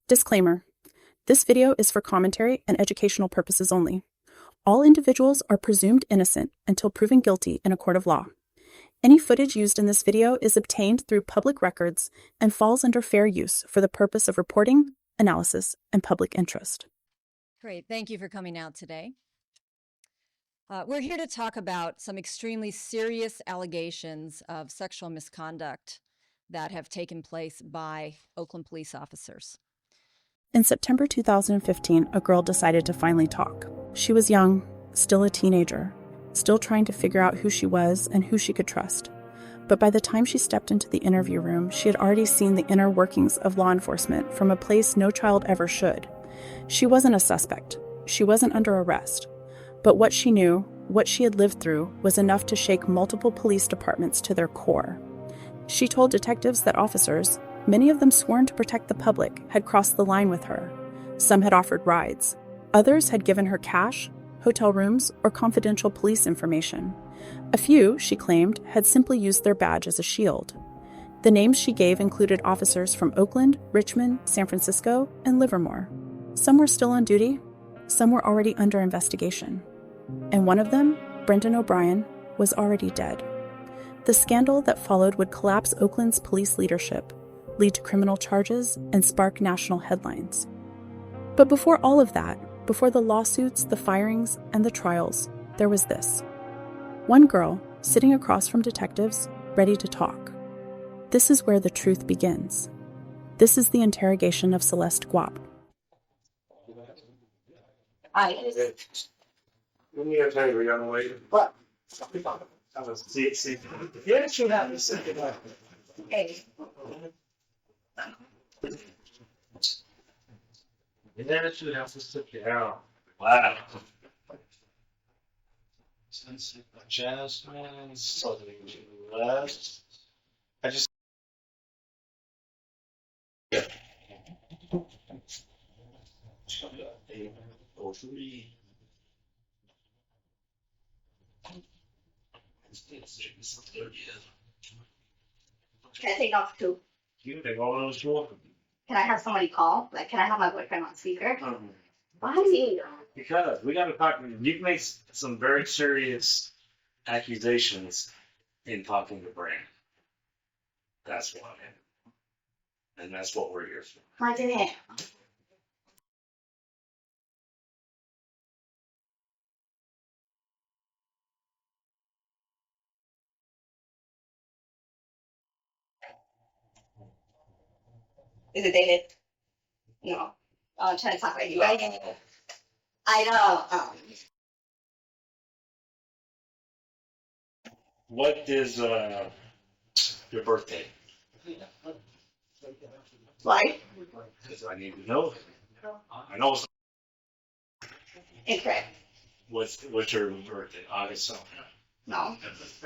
Disclaimer. This video is for commentary and educational purposes only. All individuals are presumed innocent until proven guilty in a court of law. Any footage used in this video is obtained through public records and falls under fair use for the purpose of reporting, analysis, and public interest. Great, thank you for coming out today. We're here to talk about some extremely serious allegations of sexual misconduct that have taken place by Oakland police officers. In September 2015, a girl decided to finally talk. She was young, still a teenager, still trying to figure out who she was and who she could trust. But by the time she stepped into the interview room, she had already seen the inner workings of law enforcement from a place no child ever should. She wasn't a suspect. She wasn't under arrest. But what she knew, what she had lived through, was enough to shake multiple police departments to their core. She told detectives that officers, many of them sworn to protect the public, had crossed the line with her. Some had offered rides. Others had given her cash, hotel rooms, or confidential police information. A few, she claimed, had simply used their badge as a shield. The names she gave included officers from Oakland, Richmond, San Francisco, and Livermore. Some were still on duty. Some were already under investigation. And one of them, Brendan O'Brien, was already dead. The scandal that followed would collapse Oakland's police leadership, lead to criminal charges, and spark national headlines. But before all of that, before the lawsuits, the firings, and the trials, there was this. One girl, sitting across from detectives, ready to talk. This is where the truth begins. This is the interrogation of Celeste Guap. Let me tell you, young lady. What? See. Yeah, she have to sit it up. Hey. Yeah, she have to sit it out. Wow. Jasmine, Southern West. I just. Yeah. 803. Can I take off too? You take all those short. Can I have somebody call? Like, can I have my boyfriend on speaker? Why? Because we got to talk. You can make some very serious accusations in talking to Brand. That's why. And that's what we're here for. I didn't. Is it dated? No. I'm trying to talk like you. I know. What is your birthday? Why? Because I need to know. I know. Incorrect. What's your birthday? August something. No.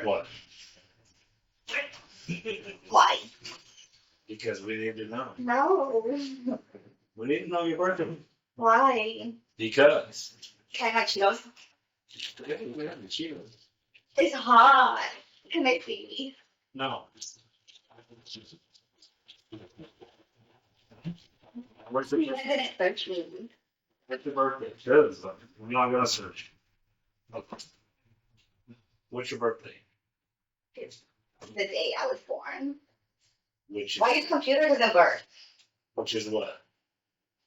What? Why? Because we need to know. No. We need to know your birthday. Why? Because. Can I have Cheetos? We have the Cheetos. It's hot. Can I please? No. What's You your guys didn't search me. birthday? Because we're not gonna search. Okay. What's your birthday? It's the day I was born. Which Why your computer doesn't work? is what?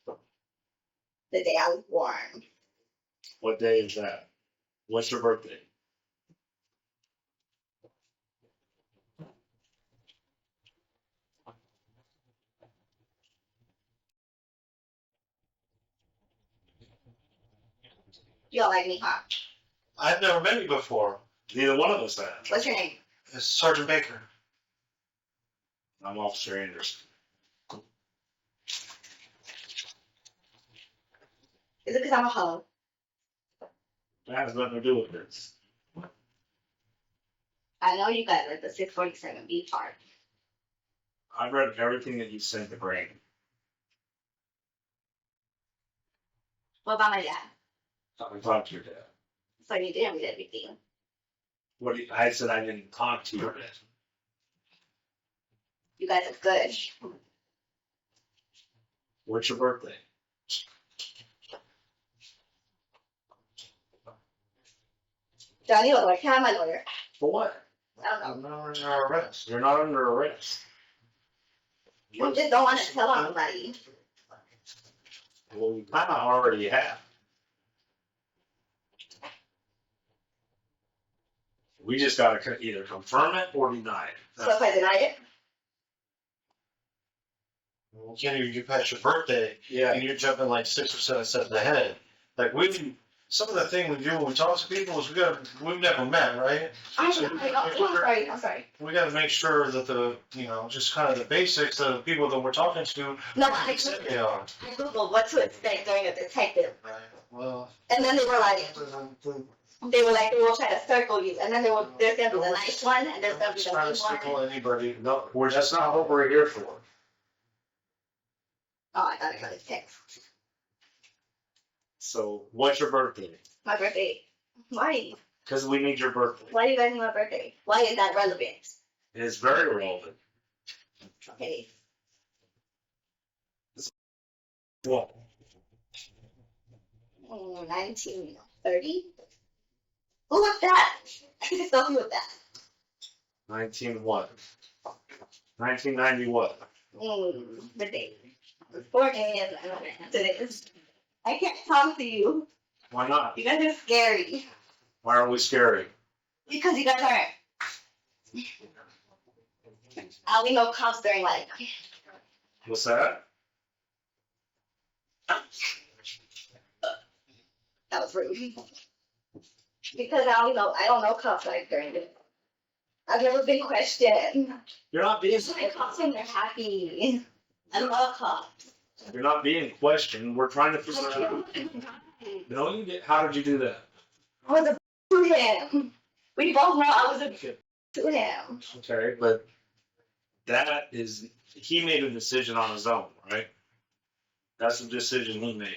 The day I was born. What day is that? What's your birthday? You don't like me, huh? I've never met you before. Neither one of us have. What's your name? It's Sergeant Baker. I'm Officer Anderson. Is it because I'm a hoe? That has nothing to do with this. I know you guys are the 647B part. I've read everything that you sent to Brain. What about my dad? I talked to your dad. So you didn't read everything. I said I didn't talk to your dad. You guys are good. What's your birthday? Johnny, a lawyer. Can I have my lawyer? For what? I don't I'm know. not under arrest. You're not under arrest. I just don't want to tell on nobody. Well, you kind of already have. We just got to either confirm it or deny it. So if I deny it, You can't even get past your birthday, Yeah. and you're jumping like 6 or 7 steps ahead. Like some of the thing we do when we talk to people is we've never met, right? I'm sorry. We got to make sure that just kind of the basics of the people that we're talking to. No, I said they are. I googled what to expect during a detective, Right. Well. and then they were trying to circle you, and then there's gonna be the nice one, and there's gonna be the Trying mean to one. circle anybody. No, that's not what we're here for. Oh, I got a text. So, what's your birthday? My birthday. Why? Because we need your birthday. Why do you guys need my birthday? Why is that relevant? It's very relevant. Okay. What? 1930. Who was that? I just thought who was that. 19 what? 1990 what? The date. 4 a.m. I don't answer this. I can't talk to you. Why not? You guys are scary. Why are we scary? Because you guys aren't. I only know cops during like. What's that? That was rude. Because I don't know cops like during it. I've never been questioned. You're not being. My cops when they're happy. I love cops. You're not being questioned. We're trying to figure out. No, you did. How did you do that? I was a to him. We both know I was a to him. Okay, but that is he made a decision on his own, right? That's the decision he made.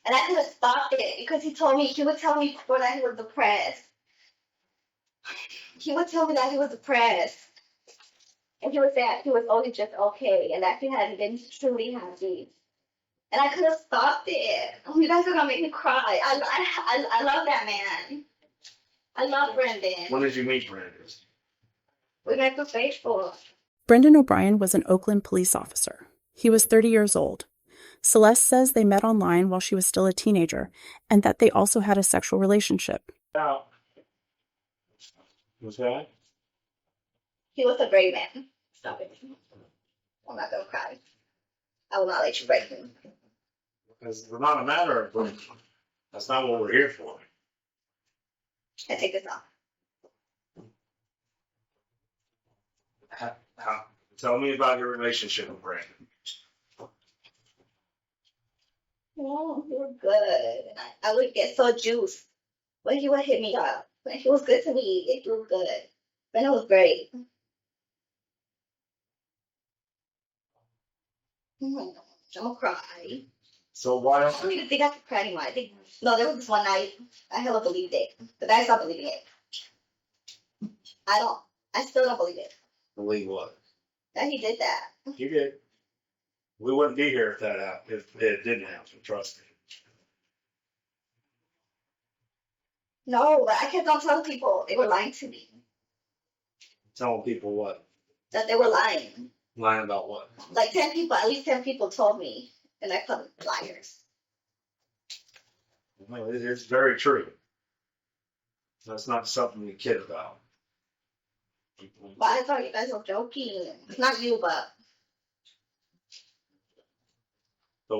And I could have stopped it because he would tell me before that he was depressed. He would tell me that he was depressed. And he would say that he was only just okay and that he hadn't been truly happy. And I could have stopped it. Oh, you guys are gonna make me cry. I love that man. I love Brendan. When did you meet Brandon? We met through Facebook. Brendan O'Brien was an Oakland police officer. He was 30 years old. Celeste says they met online while she was still a teenager and that they also had a sexual relationship. Now, what's that? He was a great man. Stop it. I'm not gonna cry. I will not let you break me. Because we're not a matter of breaking. That's not what we're here for. I take this off. Tell me about your relationship with Brandon. Oh, he was good. And I would get so juiced when he would hit me up. When he was good to me, it was good. When it was great. I'm gonna cry. So why I don't even think I could cry anymore. No, there was this one night I hella believed it. But I stopped believing it. I still don't believe it. believe what? That he did that. You did. We wouldn't be here if that happened, if it didn't happen, trust me. No, but I kept on telling people they were lying to me. Telling people what? That they were lying. Lying about what? Like 10 people, at least 10 people told me. And I called them liars. Well, it's very true. That's not something we kid about. But I thought you guys were joking. Not you, but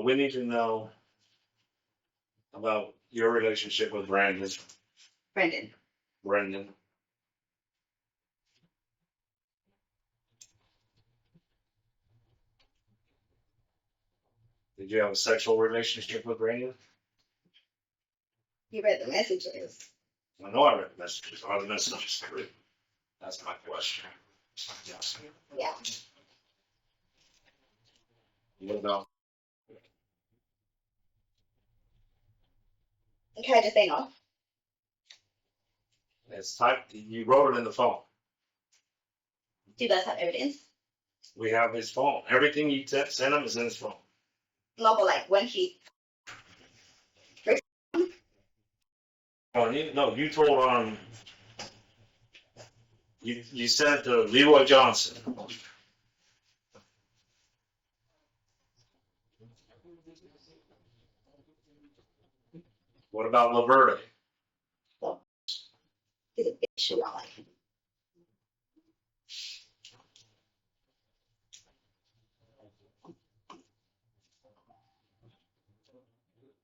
we need to know about your relationship with Brendan. Brendan. Did you have a sexual relationship with Brendan? You read the messages. I know I read the messages. Are the messages true? That's my question. Yes. Yeah. What about? Okay, I just say no. It's typed. You wrote it in the phone. Do you guys have evidence? We have his phone. Everything you sent him is in his phone. No, but like when he. Oh, you told you said to Leroy Johnson. What about Laverde? He's a bitch. You know, like.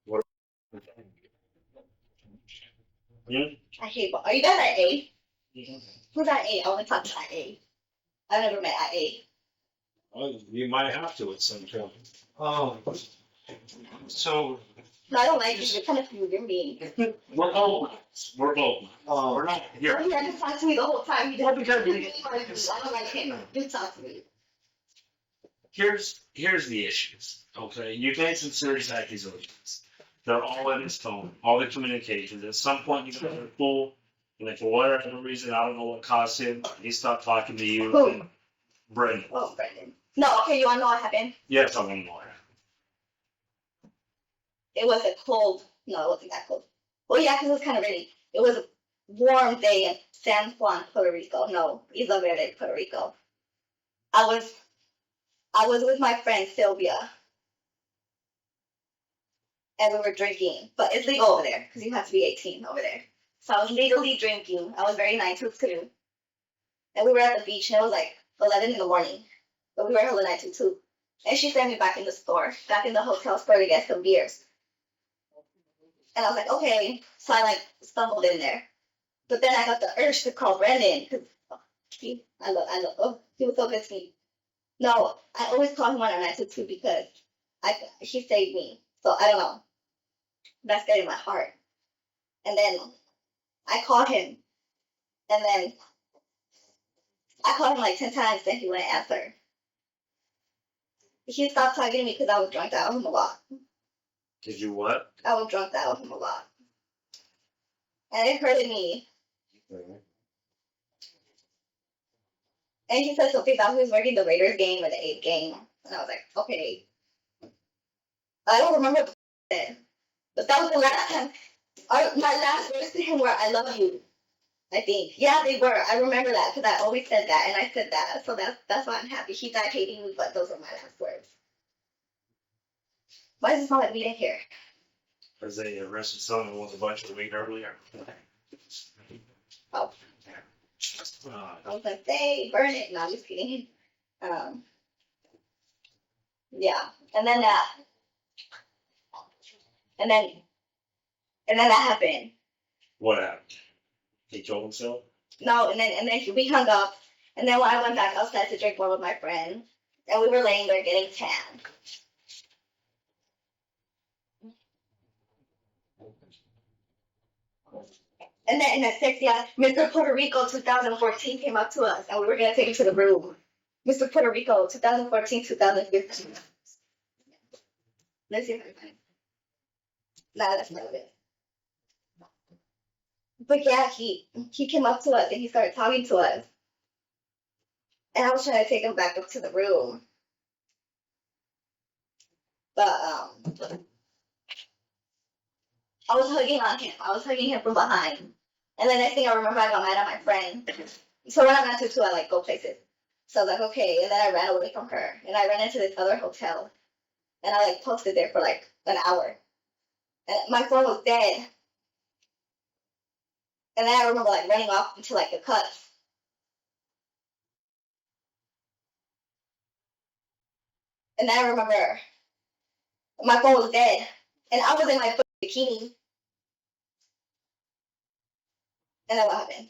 What? Hmm? I hate. Are you guys at A? Who's at A? I want to talk to at A. I've never met at A. Oh, you might have to at some point. So, No, I don't like you. You're kind of you're mean. We're both. We're both. We're not You're here. here to talk to me the whole time. You Well, didn't. because You didn't want to do. I don't like him. You talk to me. here's the issues. Okay, you made some serious accusations. They're all in his phone, all the communications. At some point, you got a fool, and if for whatever reason, I don't know what caused him, he stopped talking to you. Who? And Brendan. Oh, Brendan. No, okay. You want to know what happened? Yes, I want to know. It was a cold. No, it wasn't that cold. Well, yeah, because it was kind of rainy. It was a warm day in San Juan, Puerto Rico. No, Isla Verde, Puerto Rico. I was with my friend Sylvia, and we were drinking. But it's legal over there because you have to be 18 over there. So I was legally drinking. I was very nice with too. And we were at the beach, and it was like 11 in the morning. But we were hella nice too. And she sent me back in the store, back in the hotel store to get some beers. And I was like, okay. So I like stumbled in there. But then I got the urge to call Brendan because he was so good to me. No, I always call him on an attitude because he saved me. So I don't know. That's good in my heart. And then I called him. And then I called him like 10 times and he wouldn't answer. He stopped talking to me because I was drunk out of him a lot. Did you what? I was drunk out of him a lot. And it hurted me. And he said something about he was working the Raiders game or the 8th game. And I was like, okay. I don't remember what he said. But that was the last time. My last words to him were, I love you. I think. Yeah, they were. I remember that because I always said that. And I said that. So that's why I'm happy. He died hating me, but those were my last words. Why does it smell like weed in here? Because they arrested someone with a bunch of weed earlier. Oh. I was like, hey, burn it. No, I'm just kidding. Yeah. And then that. And then that happened. What happened? He killed himself? No, and then we hung up. And then when I went back outside to drink more with my friend, and we were laying there getting tan. And then in that sexy ass Mr. Puerto Rico 2014 came up to us and we were gonna take him to the room. Mr. Puerto Rico 2014, 2015. Let's see if I can find it. Nah, that's not it. But yeah, he came up to us and he started talking to us. And I was trying to take him back up to the room. But I was hugging on him. I was hugging him from behind. And the next thing I remember, I got mad at my friend. So when I'm not too, I like go places. So I was like, okay. And then I ran away from her. And I ran into this other hotel. And I like posted there for like an hour. And my phone was dead. And then I remember like running off into like the cuts. And then I remember my phone was dead. And I was in my bikini. And then what happened?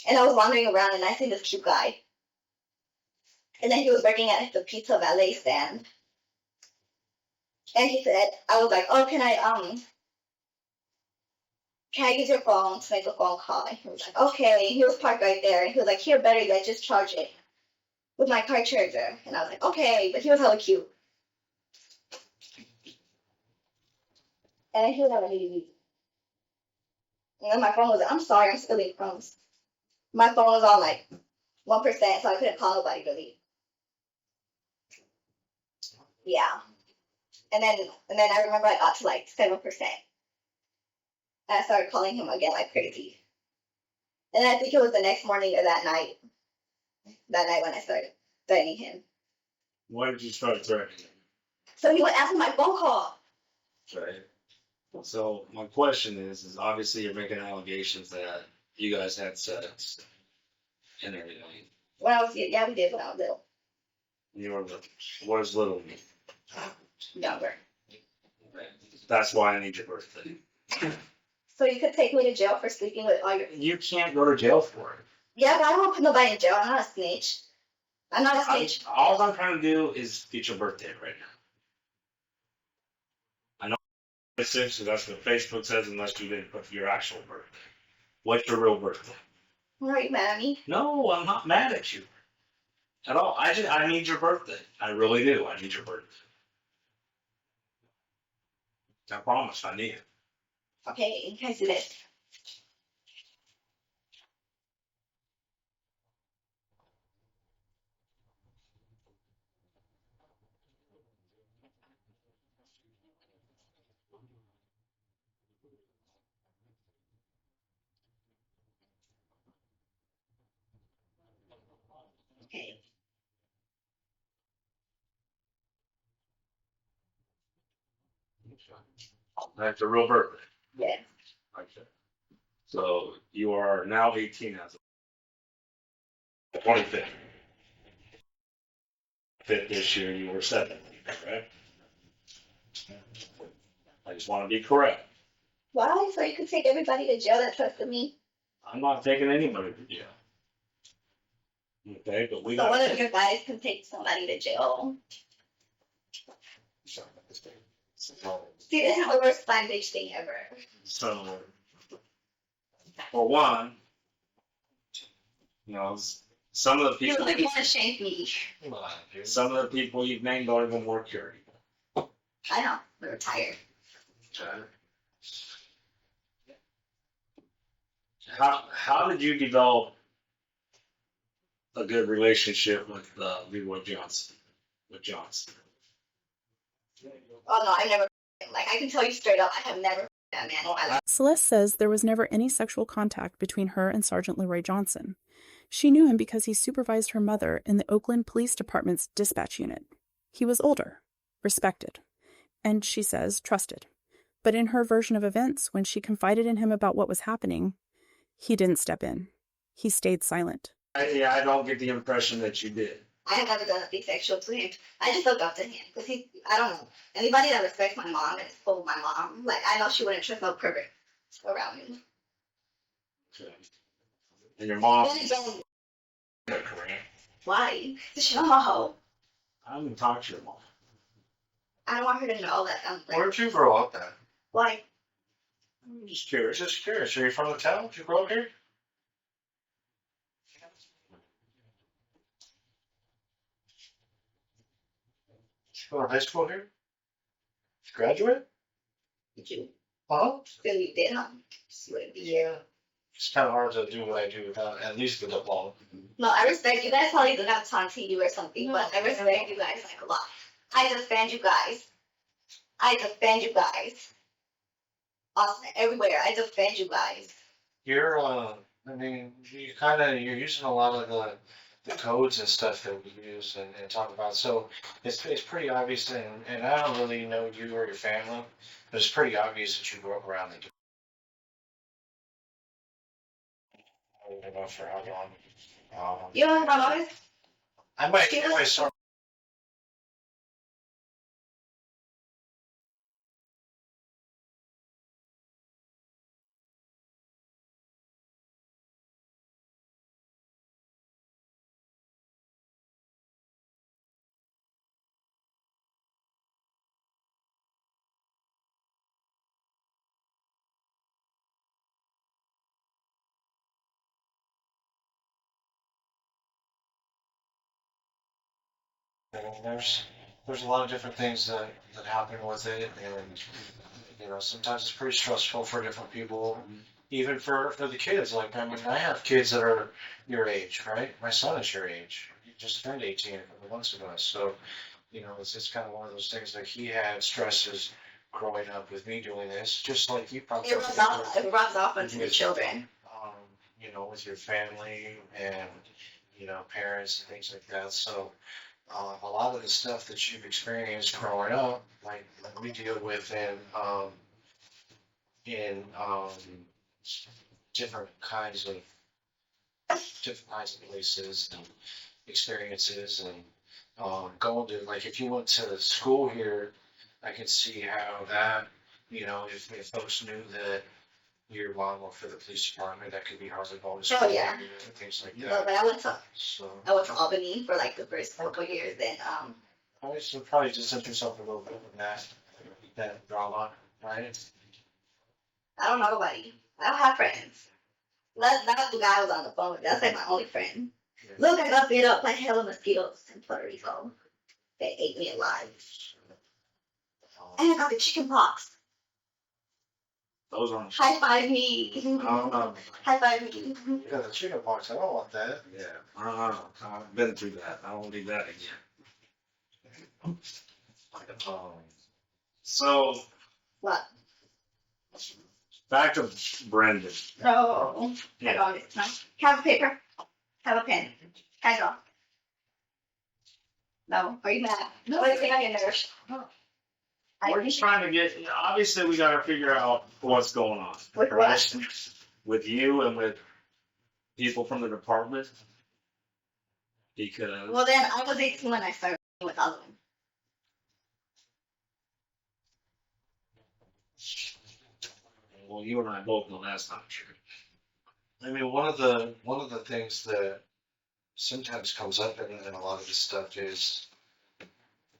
And I was wandering around and I seen this cute guy. And then he was working at the pizza valet stand. And he said, I was like, oh, can I use your phone to make a phone call? And he was like, okay. He was parked right there. And he was like, here, better yet, just charge it with my car charger. And I was like, okay. But he was hella cute. And then he was like, leave. And then my phone was, I'm sorry, I'm spilling crumbs. My phone was on like 1%, so I couldn't call nobody really. Yeah. And then I remember I got to like 7%. And I started calling him again like crazy. And I think it was the next morning or that night when I started threatening him. Why did you start threatening him? So he would answer my phone call. Right. So my question is obviously you're making allegations that you guys had sex and everything. When I was, yeah, we did when I was little. You were little. What does little mean? Younger. That's why I need your birthday. So you could take me to jail for sleeping with all your. You can't go to jail for it. Yeah, but I won't put nobody in jail. I'm not a snitch. I'm not a snitch. All I'm trying to do is get your birthday right now. I know it's 6, so that's what Facebook says, unless you didn't put your actual birthday. What's your real birthday? Are you mad at me? No, I'm not mad at you at all. I need your birthday. I really do. I need your birthday. I promise. I need it. Okay, can I see this? Okay. That's your real birthday. Yeah. Okay. So you are now 18 as of 25th. 5th this year, you were 7, right? I just want to be correct. Why? So you could take everybody to jail that trusted me? I'm not taking anybody to jail. Okay, but we So got. one of your guys can take somebody to jail. See, this is the worst fine bitch thing ever. So, for one, some of the You people. really want to shame me. Some of the people you've named don't even work here anymore. I know. We're tired. Okay. How did you develop a good relationship with Leroy Johnson? With Johnson. Oh no, I never. Like I can tell you straight up, I have never that man in my life. Celeste says there was never any sexual contact between her and Sergeant Leroy Johnson. She knew him because he supervised her mother in the Oakland Police Department's dispatch unit. He was older, respected, and, she says, trusted. But in her version of events, when she confided in him about what was happening, he didn't step in. He stayed silent. I don't get the impression that you did. I have never done anything sexual to him. I just look up to him because I don't know. Anybody that respects my mom and is full of my mom, like I know she wouldn't trust no pervert around me. Okay. And your mom. Really don't. Correct. Why? Does she know I'm a hoe? I haven't talked to your mom. I don't want her to know that I'm like. Where'd you grow up at? Why? I'm just curious. Just curious. Are you from the town? Did you grow up here? Did you go to high school here? Did you graduate? Did you? Huh? So you did, huh? Yeah. It's kind of hard to do what I do without at least the diploma. No, I respect you guys. Probably don't have time to you or something, but I respect you guys like a lot. I defend you guys. I defend you guys. Awesome. Everywhere. I defend you guys. You're I mean, you're using a lot of the codes and stuff that we use and talk about. So it's pretty obvious, and I don't really know you or your family, but it's pretty obvious that you grew up around the. I don't know for how long. You know what my mom is? I might start. I mean, there's a lot of different things that happen with it, and sometimes it's pretty stressful for different people, even for the kids. Like I mean, I have kids that are your age, right? My son is your age. He just turned 18 a couple months ago, so you know, it's just kind of one of those things. Like he had stresses growing up with me doing this, just like you probably. It rubs off onto the children. Um, you know, with your family and parents and things like that. So a lot of the stuff that you've experienced growing up, like we deal with in different kinds of places and experiences and going to, like, if you went to school here, I can see how that, if folks knew that your mom worked for the police department, that could be hard to go to school. Oh, yeah. And things like No, that. but So I went to Albany for like the first couple of years. Then I should probably distance yourself a little bit from that drama, right? I don't know nobody. I don't have friends. That's the guy I was on the phone with. That's like my only friend. Yeah. Look, I got beat up by hella mosquitoes in Puerto Rico. They ate me alive. And I got the chicken pox. Those aren't. High five me. High five me. Yeah, the chicken pox, I don't want that. Yeah, I've been through that. I won't do that again. So What? back to Brendan. No. Yeah. I got it. No. Have a paper. Have a pen. Kind of. No. Are you mad? No. What do you think I'm your nurse? We're just trying to get. Obviously, we got to figure out what's going on. With right? what? With you and with people from the department. Because Well, then I was 18 when I started with all of them. well, you and I both know that's not true. I mean, one of the things that sometimes comes up in a lot of this stuff is,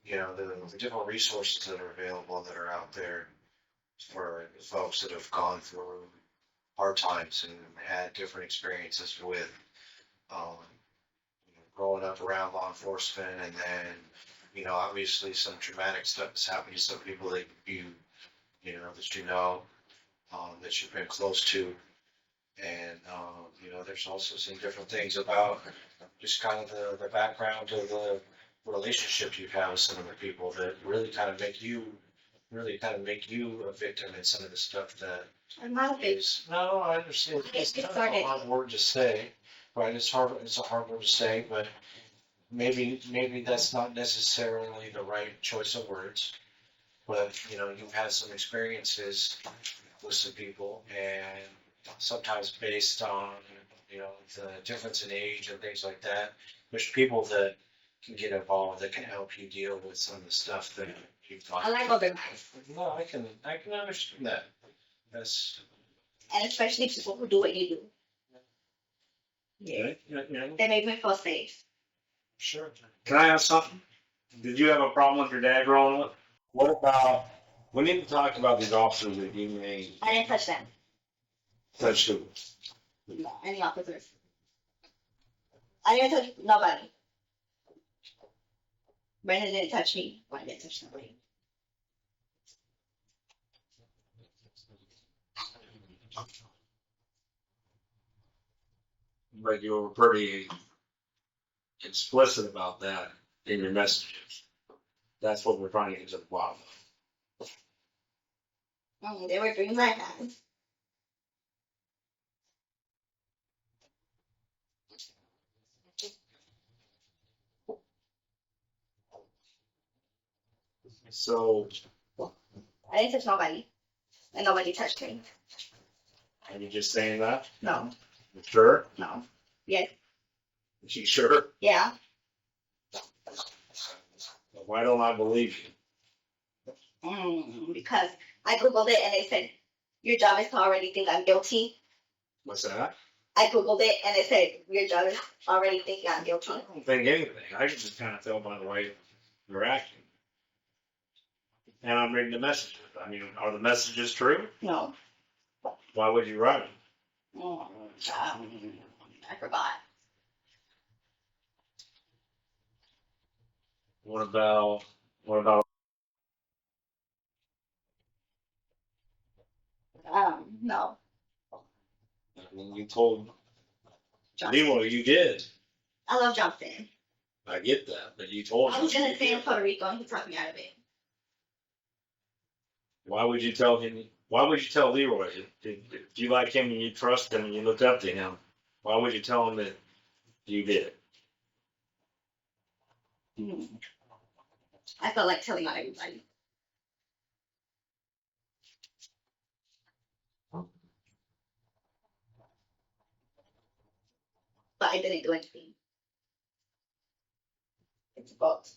the different resources that are available that are out there for folks that have gone through hard times and had different experiences with growing up around law enforcement, and then obviously some traumatic stuff has happened to some people that that you've been close to. And, there's also some different things about just kind of the background of the relationship you've had with some of the people that really kind of make you a victim in some of the stuff that I'm not a big. is. No, I understand. It's kind of a hard word to say, right? It's a hard word to say, but maybe that's not necessarily the right choice of words. But, you've had some experiences with some people, and sometimes based on the difference in age and things like that, there's people that can get involved that can help you deal with some of the stuff that you've gone I like open life. No, I can understand that. That's And especially people who do what you do. Yeah. They make me feel safe. sure. Can I ask something? Did you have a problem with your dad growing up? What about? We need to talk about these officers that you may I didn't touch them. touch who. No, any officers. I didn't touch nobody. Brandon didn't touch me. I didn't touch nobody. But you were pretty explicit about that in your messages. That's what we're trying to get to the bottom of. They were dreams I had. So, I didn't touch nobody. And nobody touched me. are you just saying that? No. You sure? No. Yes. Is she sure? Yeah. Why don't I believe you? Because I Googled it and they said, your job is to already think I'm guilty. What's that? I Googled it and it said, your job is already thinking I'm guilty. I don't think anything. I can just kind of tell by the way you're acting. And I'm reading the messages. I mean, are the messages true? No. Why would you write them? I forgot. What about No. I mean, you told Johnson. Nemo you did. I love Johnson. I get that, but you told I was him. gonna stay in Puerto Rico and he talked me out of it. Why would you tell him? Why would you tell Leroy if you like him and you trust him and you look up to him? Why would you tell him that you did it? I felt like telling on everybody. But I didn't do anything. It's both.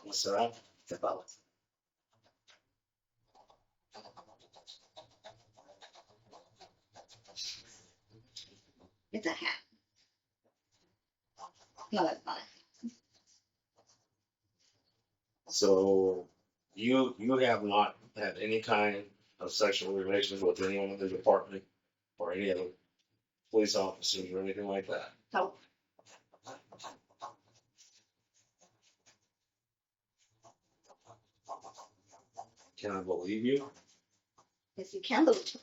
What's that? It's both. It's a hat. No, that's not. So you have not had any kind of sexual relations with anyone in the department or any other police officers or anything like that. No. Can I believe you? Yes, you can believe it.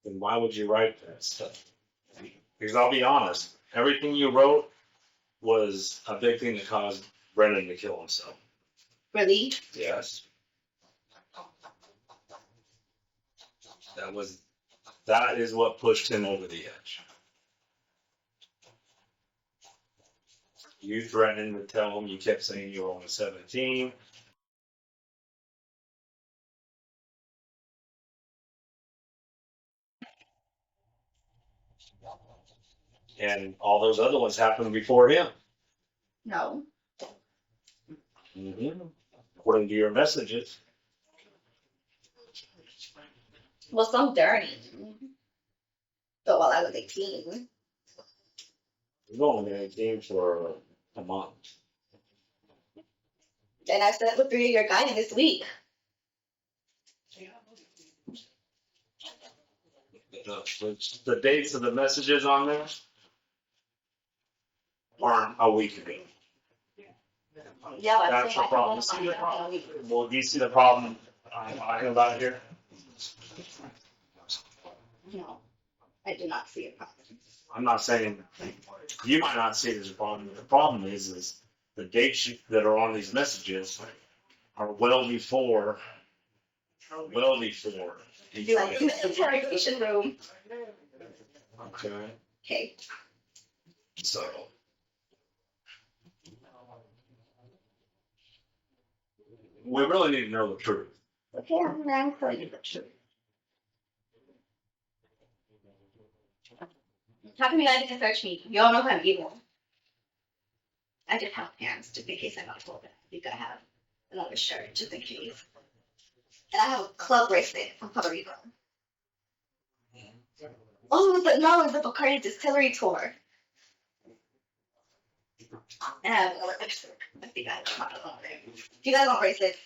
Then why would you write that stuff? Because I'll be honest, everything you wrote was a big thing that caused Brennan to kill himself. Really? Yes. That is what pushed him over the edge. You threatened to tell him, you kept saying you were only 17. And all those other ones happened before him. No. According to your messages. Well, some during. But while I was 18. You've only been 18 for a month. And I slept with 3 of your guys this week. The dates of the messages on there aren't a week ago. Yeah, I That's the problem. See the problem? Well, do you see the problem I'm talking about here? No, I do not see a problem. I'm not saying you might not see it as a problem. The problem is the dates that are on these messages are well before. You like in the interrogation room. Okay. Okay. So. We really need to know the truth. Okay, I'm telling you the truth. How come you guys didn't search me? You all know I'm evil. I just have pants just in case I got told that. I think I have another shirt just in case. And I have a club bracelet from Puerto Rico. Oh, but no, it's the Bacardi Distillery tour. And I have another lipstick. I think I have another there. Do you guys want bracelets?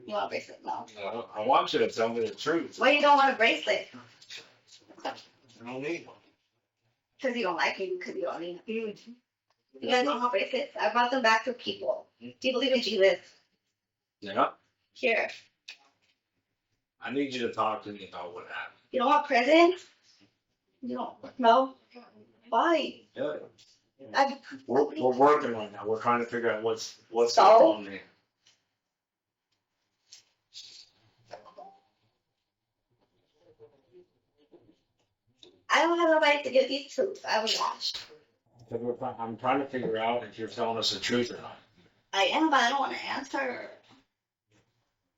You want a bracelet? No. No, I want you to tell me the truth. Why you don't want a bracelet? I don't need one. Because you don't like me, because you don't need me. You guys don't want bracelets? I brought them back to people. Do you believe in Jesus? Yeah. Here. I need you to talk to me about what happened. You don't want presents? You don't? No? Why? Yeah. I, We're working on that. We're trying to figure out what's So? going on there. I don't have the right to give these truths. I was washed. I'm trying to figure out if you're telling us the truth or not. I am, but I don't want to answer.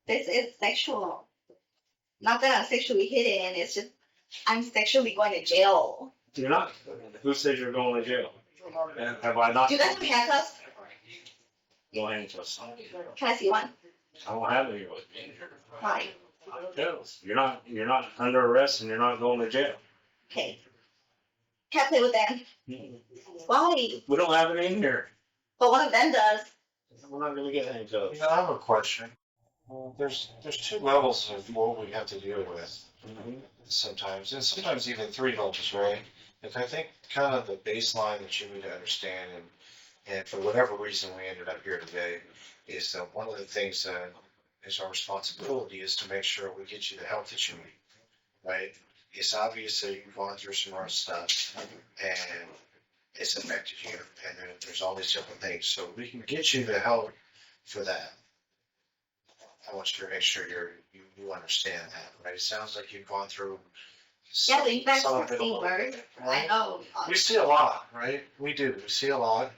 This is sexual. Not that I'm sexually hidden. It's just I'm sexually going to jail. You're not. Who says you're going to jail? Have I not? Do you guys have handcuffs? No handcuffs. Can I see one? I don't have any with me. Why? Because you're not under arrest and you're not going to jail. Okay. Can't play with them. Why? We don't have it in here. But one of them does. We're not going to get handcuffs. You know, I have a question. There's 2 levels of what we have to deal with sometimes, and sometimes even 3 levels, right? And I think kind of the baseline that you need to understand, and for whatever reason we ended up here today, is that one of the things that is our responsibility is to make sure we get you the help that you need, right? it's obvious that you've gone through some rough stuff and it's affected you. And there's all these different things. So we can get you the help for that. I want you to make sure you understand that, right? It sounds like you've gone through Yeah, but you guys some are of it a seeing little bit, words. I right? know. We see a lot, right? We do. We see a lot,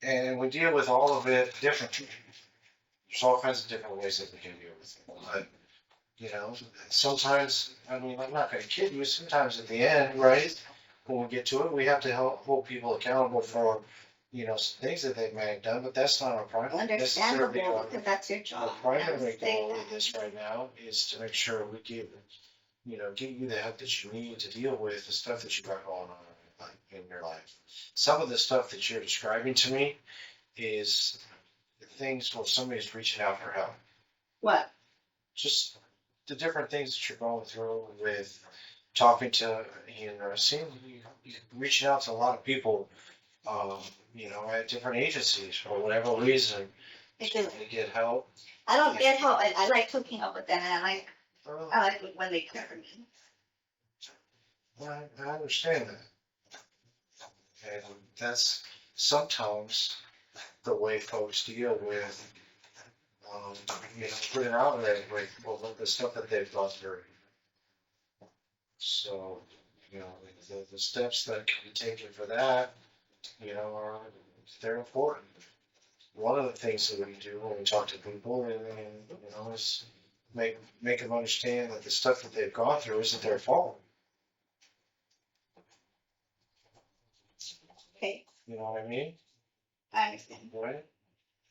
and we deal with all of it differently. There's all kinds of different ways that we can deal with it. But, sometimes, I mean, I'm not going to kid you, sometimes at the end, right, when we get to it, we have to hold people accountable for, some things that they may have done, but that's not our necessarily Understandable, because that's your our job. primary Understand goal that. of this right now is to make sure we give you the help that you need to deal with the stuff that you got going on in your life. Some of the stuff that you're describing to me is things where somebody's reaching out for help. What? Just the different things that you're going through with talking to, seeing you reaching out to a lot of people, at different agencies for whatever reason to get help. I don't get help. I like hooking up with them, and I like when they care for me. I understand that. And that's sometimes the way folks deal with, putting out there with the stuff that they've gone through. So, the steps that can be taken for that, they're important. One of the things that we do when we talk to people, is make them understand that the stuff that they've gone through isn't their fault. Okay, You know what I mean? I understand. Right?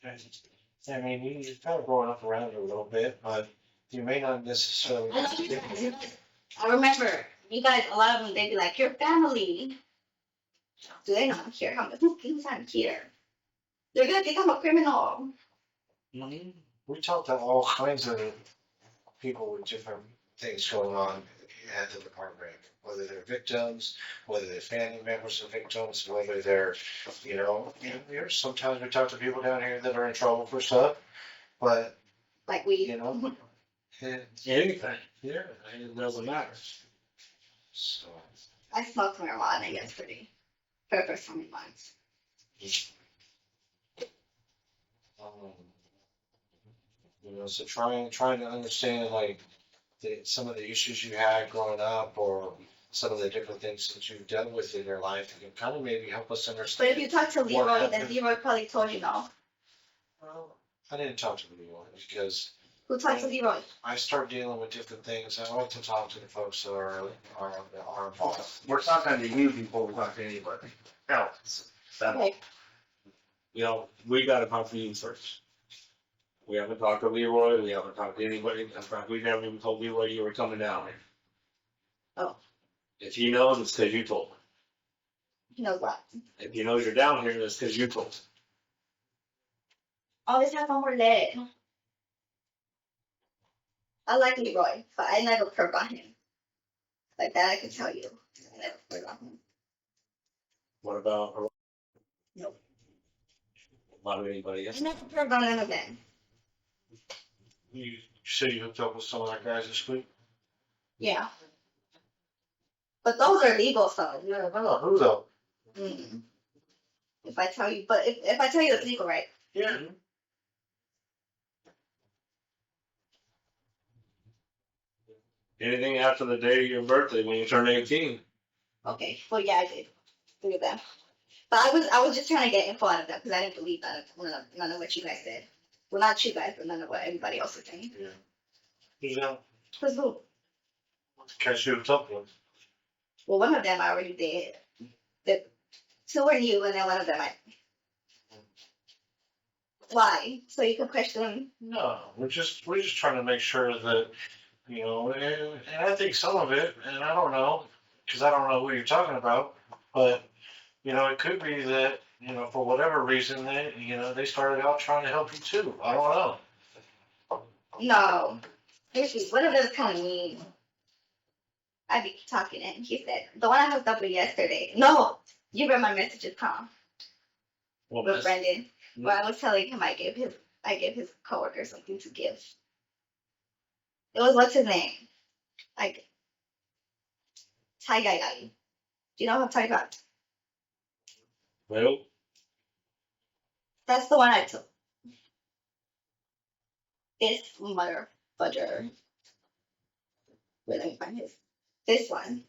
I mean, you're kind of growing up around it a little bit, but you may not necessarily. I know you guys. I remember you guys. A lot of them, they'd be like, "Your family." Do they not care how much things I'm here? They're gonna think I'm a criminal. We talk to all kinds of people with different things going on at the department, whether they're victims, whether they're family members of victims, whether they're, sometimes we talk to people down here that are in trouble for stuff, but, Like we. Anything. Yeah, it doesn't matter. So. I smoked marijuana yesterday for the first time in months. So trying to understand like some of the issues you had growing up, or some of the different things that you've dealt with in your life, can kind of maybe help us But understand. if you talk to Leroy, then Leroy probably told you no. Well, I didn't talk to Leroy because Who talked to Leroy? I start dealing with different things. I like to talk to the folks that are involved. We're talking to you before we talk to anybody else. Okay. We gotta talk to you first. We haven't talked to Leroy, we haven't talked to anybody, in fact, we never even told Leroy you were coming down here. Oh. If he knows, it's cause you told him. He knows what? If he knows you're down here, that's cause you told him. Always have one more leg. I like Leroy, but I never perv on him. Like that I can tell you. I never perv on him. What about? Nope. Not anybody I else. never perv on none of them. You say you hooked up with some of our guys this week? Yeah. But those are legal, so. Yeah, no, who though? If I tell you, but if I tell you it's legal, right? Yeah. Anything after the day of your birthday when you turn 18. Okay. Well, yeah, I did. Look at that. But I was just trying to get info out of them because I didn't believe none of what you guys said. Well, not you guys, but none of what everybody else was saying. Yeah. Who's that? Who's who? Catch you hooked up with. Well, one of them I already did. The two were you, and then one of them I. Why? So you can question. No, we're just trying to make sure that, and I think some of it, and I don't know, because I don't know who you're talking about, but, it could be that, for whatever reason, they started out trying to help you too. I don't know. No. One of them is kind of mean. I be talking and he said, the one I hooked up with yesterday. No, you read my messages, Tom. With Brendan. Where I was telling him I gave his coworker something to give. It was what's his name? tie-dye. Do you know what I'm talking about? Well, That's the one I took. This mother fudger. Wait, let me find his. This one.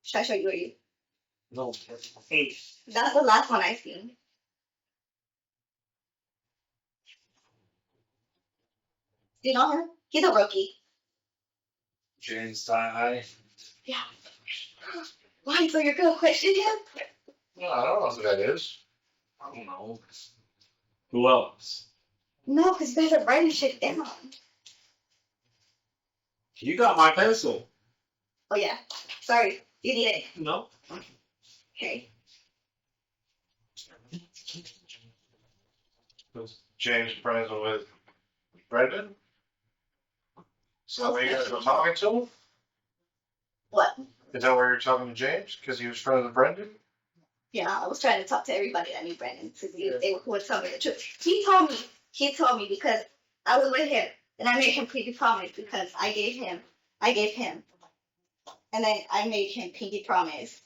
Should I show you? Or you? no. Hey, That's the last one I seen. Do you know him? He's a rookie. James Tie. Yeah. Why? So you're gonna question him? No, I don't know who that is. I don't know. Who else? No, because you guys are writing shit down. You got my pencil. Oh yeah. Sorry. You need it. No. Okay. Was James friends with Brendan? So were you guys were talking to him? What? Is that where you're talking to James? Because he was friends with Brendan? Yeah, I was trying to talk to everybody that knew Brandon to see if they would tell me the truth. He told me because I was with him and I made him pinky promise because I gave him, and then I made him pinky promise.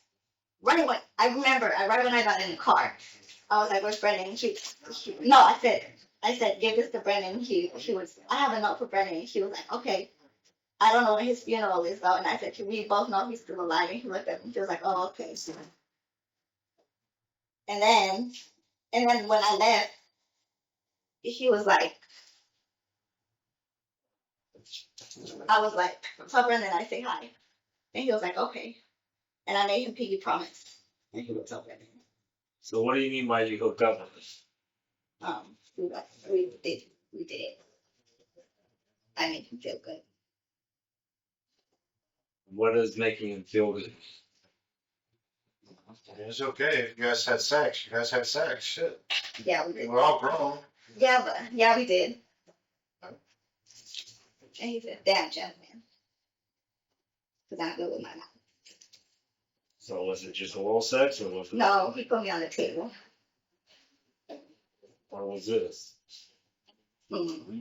Right when I remember, right when I got in the car, I was like, "Where's Brendan?" No, I said, "Give this to Brendan." He was, I have a note for Brendan. He was like, "Okay." I don't know when his funeral is though, and I said, "We both know he's still alive." And he looked at me. He was like, "Oh, okay." And then, when I left, he was like, I was like, "Tell Brendan I say hi," and he was like, "Okay." And I made him pinky promise, and he would tell Brendan. So what do you mean by you hooked up with us? We did it. I made him feel good. What is making him feel good? It's okay if you guys had sex. You guys had sex. Shit. Yeah, we did. We're all grown. Yeah, we did. And he's a damn gentleman. Cause I'm good with my mouth. So was it just oral sex or was it? No, he put me on the table. Or was this? Mm-hmm.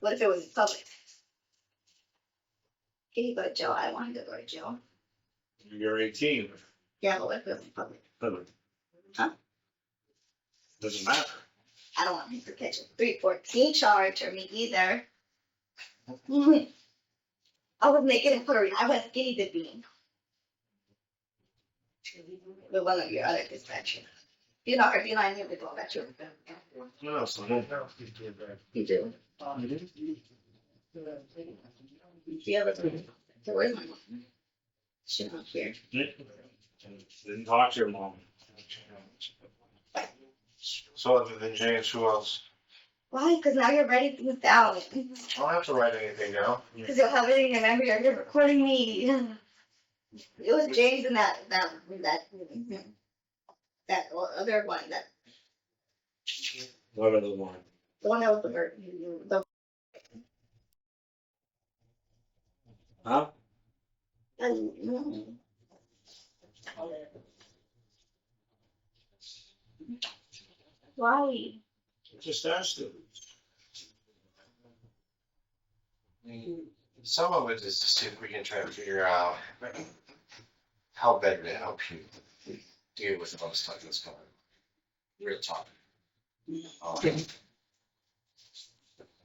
What if it was in public? Can he go to jail? I don't want him to go to jail. You're 18. Yeah, but what if it was in public? Huh? Doesn't matter. I don't want him to catch a 314 charge or me either. Mhm. I was naked in Puerto Rico. I was skinny dipping with one of your other dispatchers. You know her. You know I knew people about you. No, so You do. The other one. So where's my mom? She's not here. didn't talk to your mom. So other than James, who else? Why? Because now you're writing things down. I don't have to write anything down. Because you'll have it in your memory. You're recording me. It was James and that other one. What other one? The one that was the bird. Huh? Why? Just asked him. Some of it is to see if we can try to figure out how better to help you deal with all stuff that's going on. Real talk.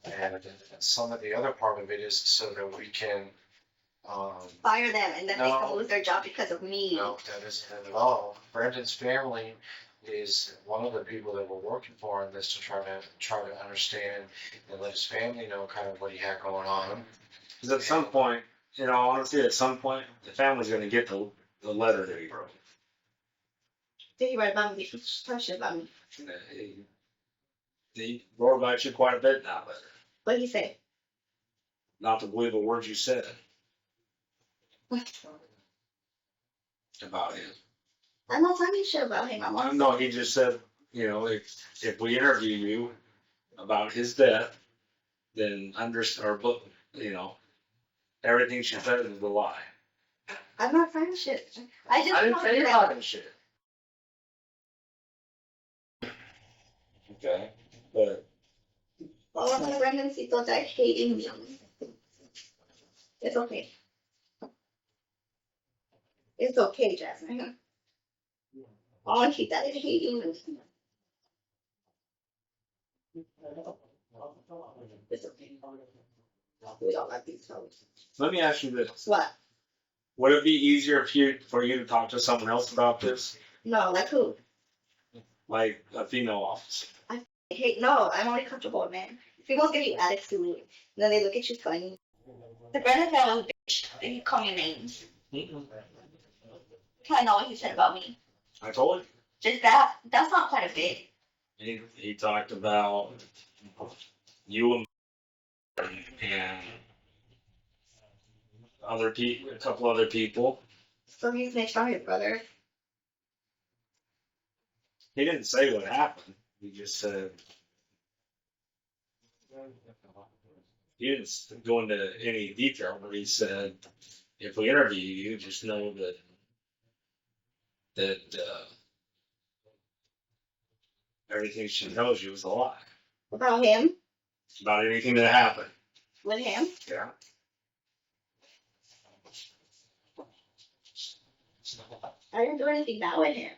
And some of the other part of it is so that we can Fire them and then make No. them lose their job because of me. no, that isn't it at all. Brandon's family is one of the people that we're working for on this to try to understand and let his family know kind of what he had going on. Because at some point, honestly, at some point, the family's going to get the letter that he wrote. Did he write about me? Talk shit about me. He wrote about you quite a bit in that letter. What did he say? Not to believe a word you said What? about him. I'm not talking shit about him. No, he just said, if we interview you about his death, then everything she said is a lie. I'm not talking shit. I didn't say you're talking shit. Okay, but all of my Brandon people that hating me. It's okay. It's okay, Jasmine. I want to keep that in you. It's okay. We don't like these folks. Let me ask you this. What? Would it be easier for you to talk to someone else about this? No, like who? Like a female officer? Hey, no, I'm only comfortable with men. People give you attitude, and then they look at you funny. The Brandon guy was a bitch, and he called me names. I know what he said about me. I told you. Just that. That's not quite a bit. He talked about you and other people, a couple other people. So he's next on his brother. He didn't say what happened. He just said he didn't go into any detail, but he said if we interview you, just know that everything she tells you is a lie About him? about anything that happened. With him? Yeah. I didn't do anything bad with him.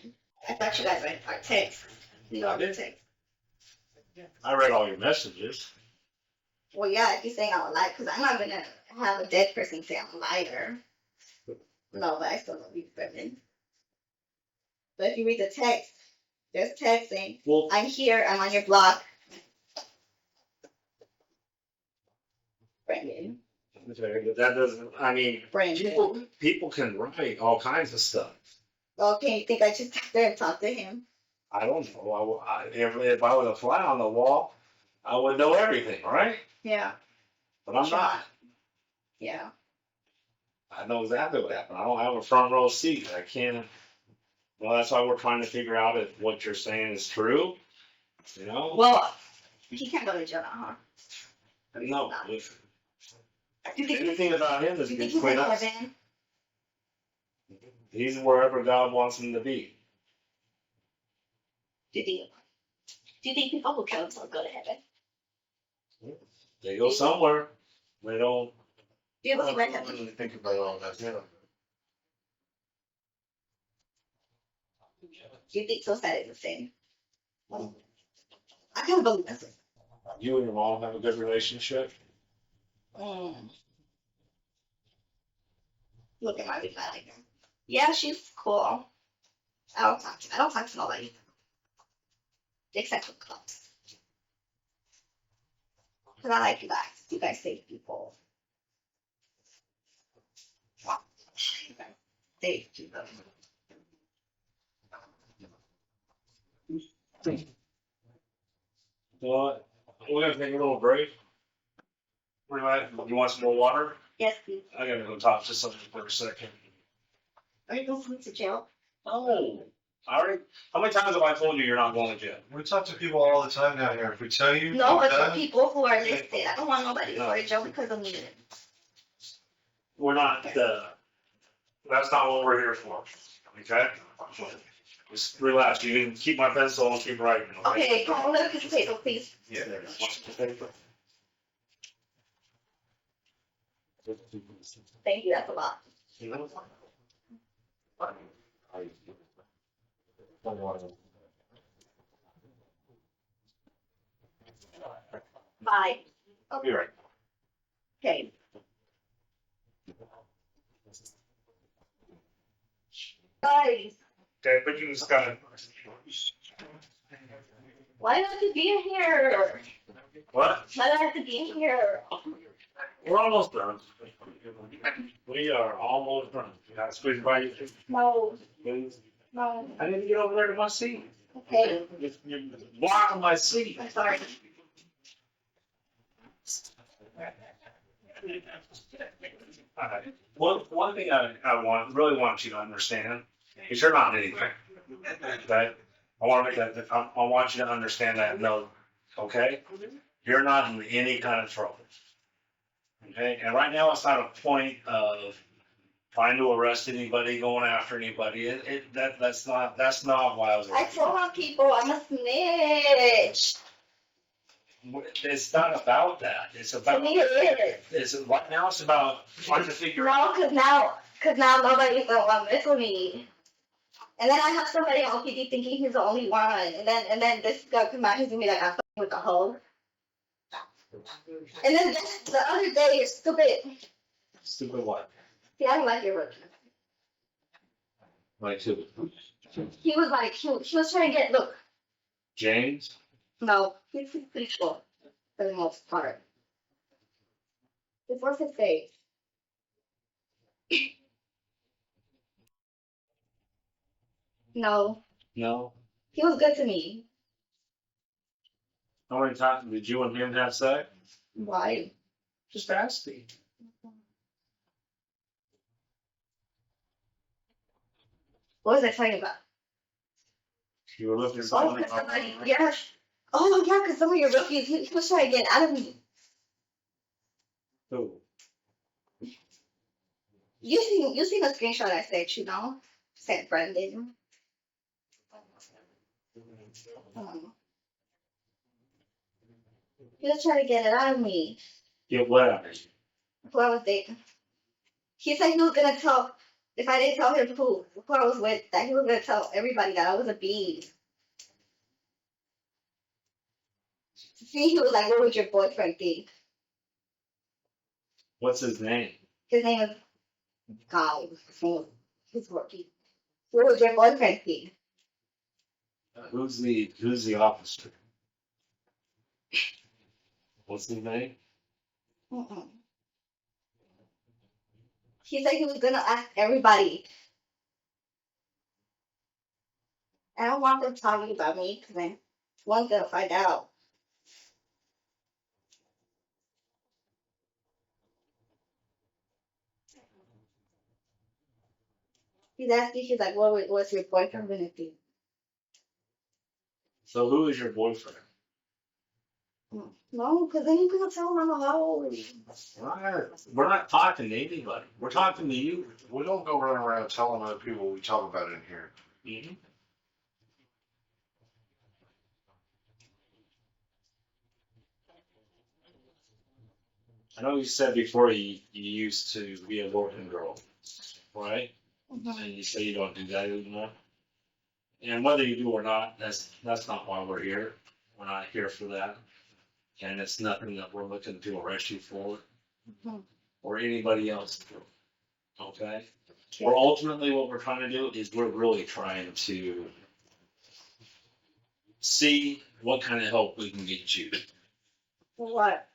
I thought you guys read our text. You know, the text. I read all your messages. Well, yeah, if you're saying I'm a liar, because I'm not going to have a dead person say I'm a liar. No, but I still love you, Brendan. But if you read the text, there's text saying, Well, I'm here, I'm on your block. Brendan. okay, but that doesn't. I mean, Brendan. people can write all kinds of stuff. Okay, you think I just sat there and talked to him? I don't know. If I was a fly on the wall, I would know everything, right? Yeah. But I'm Sure. not. Yeah. I know exactly what happened. I don't have a front row seat. I can't. Well, that's why we're trying to figure out if what you're saying is true. You know? Well, he can't go to jail now, huh? No. If Do you think anything about him is do you think good he's in between us. heaven? He's wherever God wants him to be. Do you think people who kill themselves go to heaven? They go somewhere. They don't. Do you believe in heaven? really think about all that. Yeah. Do you think suicide is the same? I can't believe this. You and your mom have a good relationship. Look at my big bag. Yeah, she's cool. I don't talk to nobody. Except for cops. Because I like you guys. You guys save people. Save people. Well, we're gonna take a little break. You want some more water? Yes, please. I gotta go talk to someone for a second. Are you going to jail? Oh, I already. How many times have I told you you're not going to jail? We talk to people all the time down here. If we tell you, No, but done, for people who are listed. I don't want nobody to go to jail because of me. We're not. That's not what we're here for. Okay. Just relax. You can keep my pencil and keep writing. Okay, come on, let me get the paper, please. Yeah. Thank you, that's a lot. Bye. I'll be right. Okay. Guys, Okay, but you just gotta. why do I have to be in here? What? Why do I have to be in here? We're almost done. We are almost done. You gotta squeeze by your feet, No, please. no. I need to get over there to my seat. Okay, You're blocking my seat. I'm sorry. Alright. One thing I really want you to understand is you're not anything. Okay? I want to make that. I want you to understand that. No, okay? You're not in any kind of trouble. Okay? And right now, it's not a point of trying to arrest anybody, going after anybody. That's not why I was. I told my people I'm a snitch. It's not about that. It's To about. me, it It's right now. It's about trying to is. figure No, out. cause now nobody's gonna want to mess with me. And then I have somebody on OPD thinking he's the only one, and then this guy come out, he's gonna be like, I'm fucking with the hoe. And then the other day, you're stupid. Stupid what? See, I don't like your rookie. Like who? He was like, he was trying to get, look, James. no, he's pretty cool for the most part. What's his face? No, No. he was good to me. How many times did you and him have sex? Why? Just ask me. What was I talking about? You were looking Oh, something cause up. somebody, yeah. Oh, yeah, cause some of your rookies, he was trying to get out of me. Who? You seen the screenshot I sent you, know? Sent Brendan. He was trying to get it out of me. Get what out of you? Who I was dating. He said he was gonna tell, if I didn't tell him who I was with, that he was gonna tell everybody that I was a bee. See, he was like, what would your boyfriend think? What's his name? His name is Guy. His working. What would your boyfriend think? Who's the officer? What's his name? Mm-mm. He said he was gonna ask everybody. I don't want them talking about me because then one's gonna find out. He's asking, he's like, what's your boyfriend gonna think? So who is your boyfriend? No, because then you're gonna tell him I'm a hoe. We're not talking to anybody. We're talking to you. We don't go running around telling other people what we talk about in here. Mhm. I know you said before you used to be a working girl, right? Mhm. And you say you don't do that anymore. And whether you do or not, that's not why we're here. We're not here for that. And it's nothing that we're looking to arrest you for Mhm. or anybody else for. Okay? We're ultimately what we're trying to do is we're really trying to see what kind of help we can get you. For what?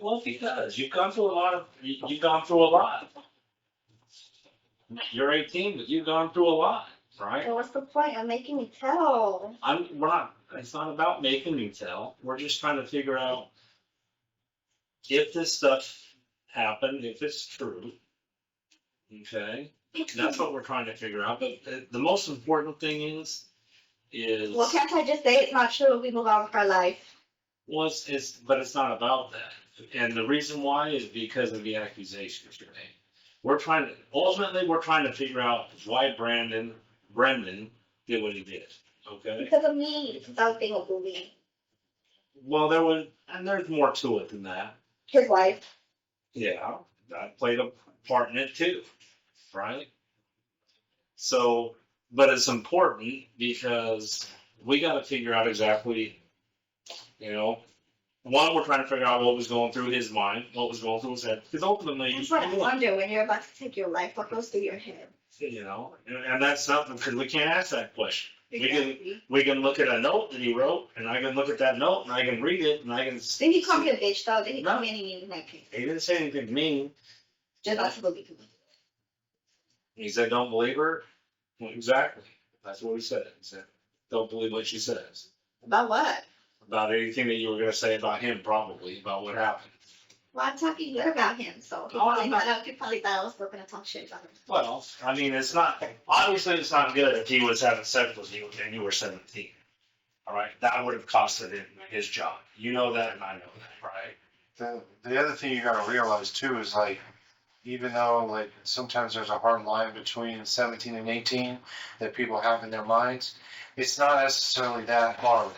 Well, because you've gone through a lot of you've gone through a lot. You're 18, but you've gone through a lot, right? So what's the point of making me tell? We're not. It's not about making you tell. We're just trying to figure out if this stuff happened, if it's true. Okay, that's what we're trying to figure out. But the most important thing is Well, can't I just say it's not true? We move on with our life. well, but it's not about that. And the reason why is because of the accusations you're making. We're trying to figure out why Brendan did what he did. Okay. Because of me, something will me. Well, there's more to it than that. His wife. Yeah, I played a part in it too, right? So, but it's important because we got to figure out exactly, you know, one, we're trying to figure out what was going through his mind, what was going through his head, because ultimately, That's what I wonder when you're about to take your life. What goes through your head? you know, and that's something because we can't ask that question. Exactly. We can look at a note that he wrote, and I can look at that note, and I can read it, and I can. Did he call me a bitch though? Did he call No. me anything like that? He didn't say anything mean. Just not to believe me. He said, "Don't believe her." Well, exactly. That's what he said. He said, "Don't believe what she says." About what? About anything that you were going to say about him, probably about what happened. Well, I'm talking good about him, so he probably thought I was still gonna talk shit about him. Well, I mean, it's not obviously it's not good if he was having sex with you and you were 17. All right, that would have costed him his job. You know that, and I know that, right? The other thing you gotta realize too is like, even though like sometimes there's a hard line between 17 and 18 that people have in their minds, it's not necessarily that hard,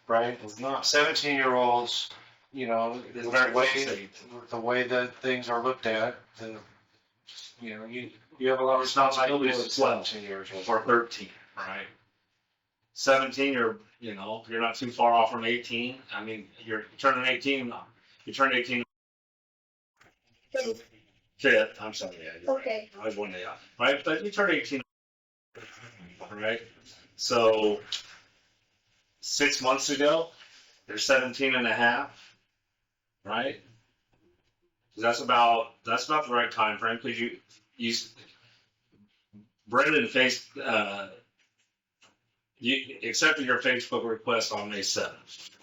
right? It's not. 17-year-olds you know, It's very safe. the way that things are looked at, you know, you have a lot of responsibility at 17 years old. Or 13, right? 17, you're not too far off from 18. I mean, you're turning 18. You turn 18. Fifth. I'm sorry. Yeah, you're Okay. right. I was 1 day off, right? But you turn 18, right? So 6 months ago, you're 17 and a half, right? That's about the right time frame because you Brendan you accepted your Facebook request on May 7th,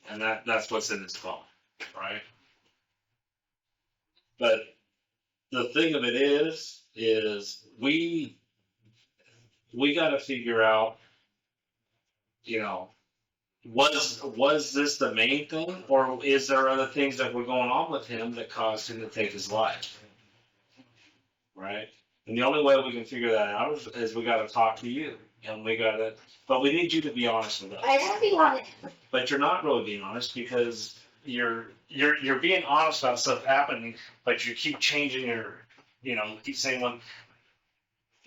and that's what's in his phone, right? But the thing of it is we got to figure out, you know, was this the main thing, or is there other things that were going on with him that caused him to take his life, right? And the only way we can figure that out is we got to talk to you, and but we need you to be honest with us. I am being honest. But you're not really being honest because you're being honest about stuff happening, but you keep changing you keep saying, well,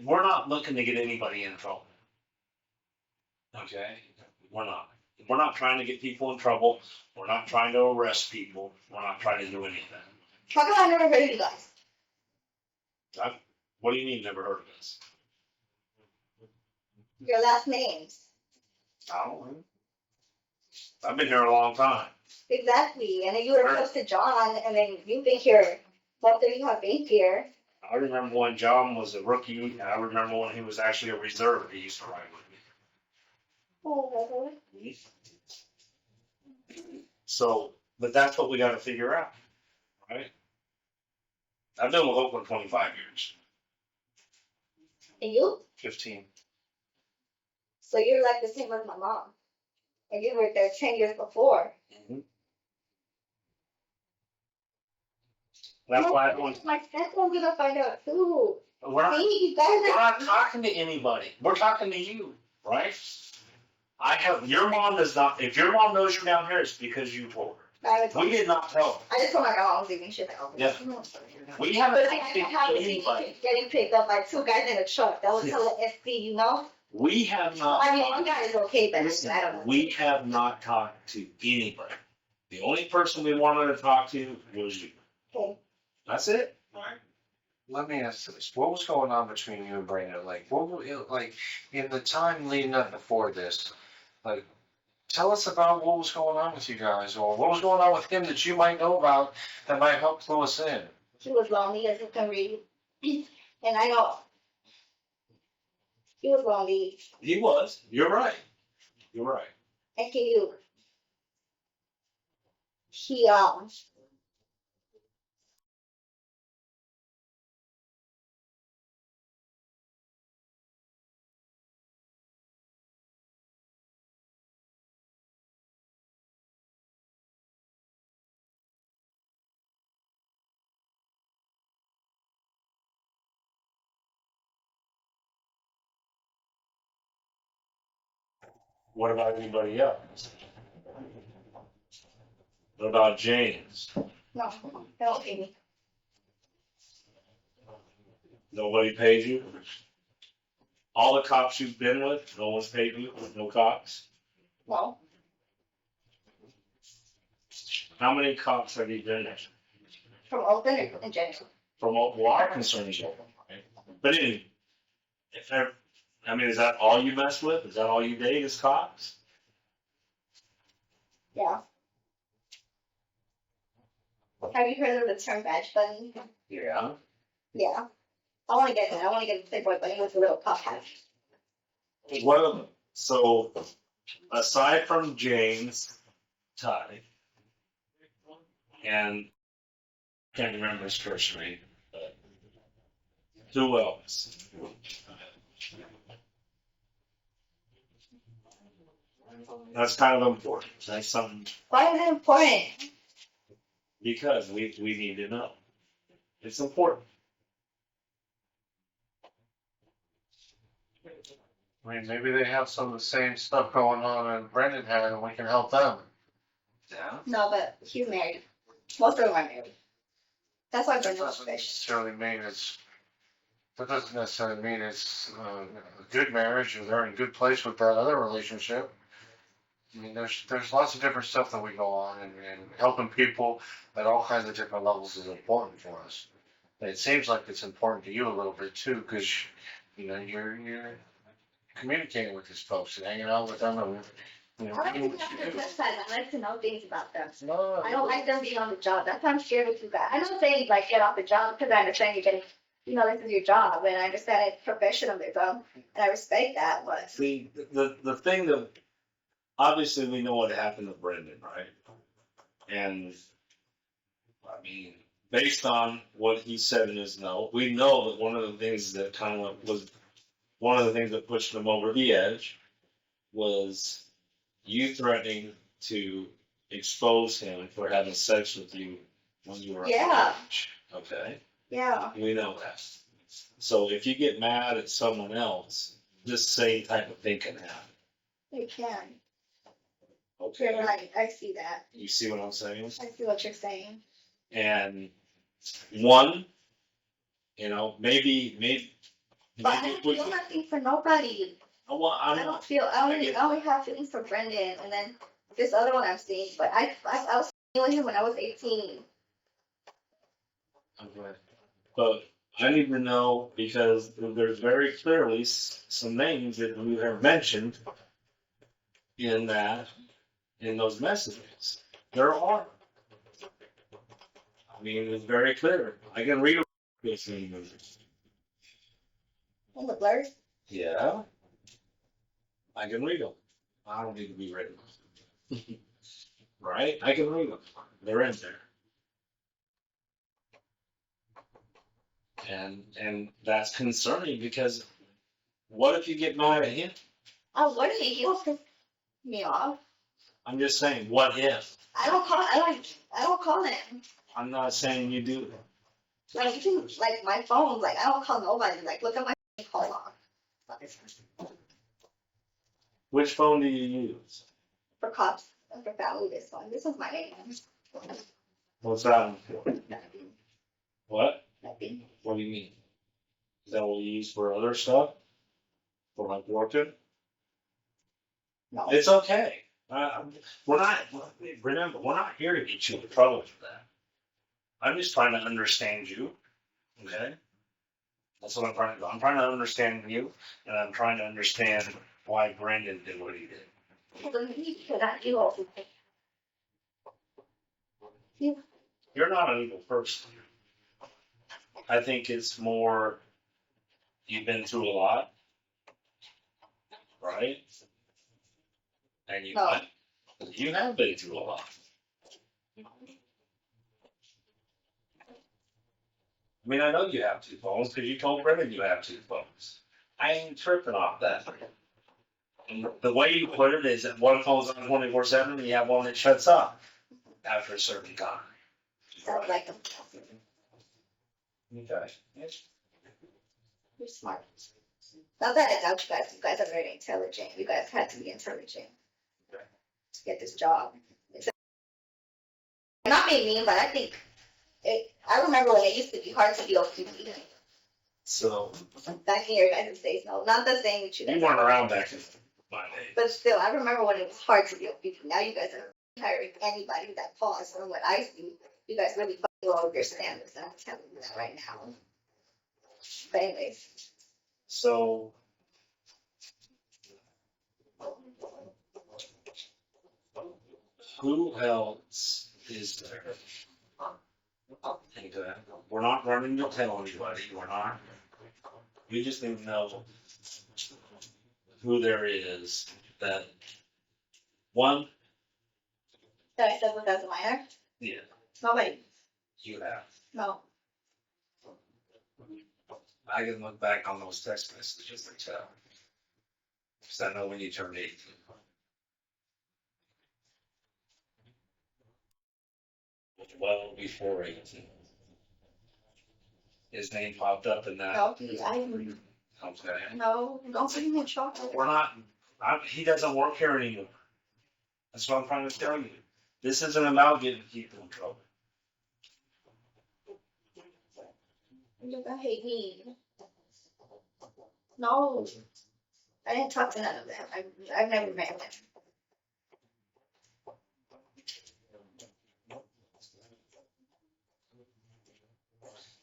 we're not looking to get anybody in trouble. Okay? We're not. We're not trying to get people in trouble. We're not trying to arrest people. We're not trying to do anything. How come I never heard of you guys? What do you mean never heard of us? Your last names. I don't know. I've been here a long time. Exactly. And then you were close to John, and then you've been here. Both of you have been here. I remember when John was a rookie, and I remember when he was actually a reserve. He used to ride with me. Oh. So, but that's what we got to figure out, right? I've been with Oakland 25 years. And you? 15. So you're like the same as my mom. And you were there 10 years before. Mm-hmm. That's why my stepmom's gonna find out too. We're not talking to anybody. We're talking to you, right? Your mom does not. If your mom knows you're down here, it's because you told her. We did not tell her. I just told my girl I was leaving shit out. Yeah. We haven't But I haven't seen getting picked up by two guys in a truck. That was hella SD, you know? We have not. I mean, one guy is okay, but I don't know. We have not talked to anybody. The only person we wanted to talk to was you. Okay. That's it. Let me ask this: what was going on between you and Brandon? Like, in the time leading up before this? Like, tell us about what was going on with you guys, or what was going on with him that you might know about that might help clue us in. He was lonely, as you can read, and I know he was lonely. He was. You're right. You're right. And he What about anybody else? What about James? no, don't pay me. Nobody paid you? All the cops you've been with, no one's paid you? No cops? No, How many cops have you been with? from Oakland in general. From what our concerns are, right? But anyway, is that all you mess with? Is that all you date is cops? Yeah. Have you heard of the term badge bunny? Yeah. Yeah. I want to get that. I want to get a Playboy bunny with a little top hat. So, aside from James, Ty, and can't remember his first name, but who else? That's kind of important. That's something Why is it important? because we need to know. It's important. I mean, maybe they have some of the same stuff going on that Brendan had, and we can help them. Yeah. No, but he's married. Most of them are married. That's why That Brenda's doesn't fish. necessarily mean it's. That doesn't necessarily mean it's a good marriage or they're in a good place with that other relationship. I mean, there's lots of different stuff that we go on, and helping people at all kinds of different levels is important for us. And it seems like it's important to you a little bit too, because you're communicating with these folks and hanging out with them, and I like to doing be what on you the do. test side. I like to know things about them. No, I don't like them being on the job. That's why I'm scared with you guys. I'm not saying like get off the job because I understand you're getting, this is your job, and I understand it's professionalism, and I respect that. But The thing that obviously we know what happened to Brendan, right? And I mean, based on what he said in his note, we know that one of the things that kind of was one of the things that pushed him over the edge was you threatening to expose him for having sex with you when you were Yeah. underage. Okay, yeah, we know that. So if you get mad at someone else, this same type of thing can happen. you can. Okay, You're right. I see that. you see what I'm saying? I see what you're saying. And one, maybe But I don't feel nothing for nobody. well, I don't feel. I only have feelings for Brendan, and then this other one I'm seeing. But I was feeling him when I was 18. Okay. But I need to know because there's very clearly some names that you have mentioned in those messages. There are. I mean, it's very clear. I can read this in In the blurs. Yeah, I can read them. I don't need to be written. Right? I can read them. They're in there. And that's concerning because what if you get mad at him? I wouldn't. He will piss me off. I'm just saying, what if? I don't call him. I'm not saying you do. Like you can like my phone. Like I don't call nobody. Like look at my call log. Which phone do you use? For cops and for family. This one. This one's my name. What's that one for? Nothing. What? Nothing. What do you mean? Is that what you use for other stuff? For like working? No. It's okay. We're not, remember, we're not here to get you in trouble for that. I'm just trying to understand you, okay? That's what I'm trying to do. I'm trying to understand you, and I'm trying to understand why Brendan did what he did. You're not an evil person. I think it's more, you've been through a lot, right? And you have been through a lot. I mean, I know you have two phones because you told Brendan you have two phones. I ain't tripping off that. And the way you put it is that one phone's on 24/7 and you have one that shuts off after a certain time. Sounds like them. Okay. You're smart. Not that I doubt you guys. You guys are very intelligent. You guys had to be intelligent to get this job. Not being mean, but I think I remember when it used to be hard to be OPP. So Back in your guys' days, no, not the same that you guys. you weren't around back in my day. But still, I remember when it was hard to be OPP. Now you guys are hiring anybody that falls. From what I see, you guys really fucking lower your standards. I'm telling you that right now. But anyways. So who else is there? Okay. We're not running to tell anybody. We're not. We just need to know who there is that one. That I said was as a minor? Yeah, Nobody. you have. No. I can look back on those text messages and tell. Because I know when you turned 18. Well before 18. His name popped up in that. No, Okay. no, don't put him in trouble. We're not. He doesn't work here anymore. That's what I'm trying to tell you. This isn't about getting people in trouble. You gonna hate me. No. I didn't talk to none of them. I've never met them.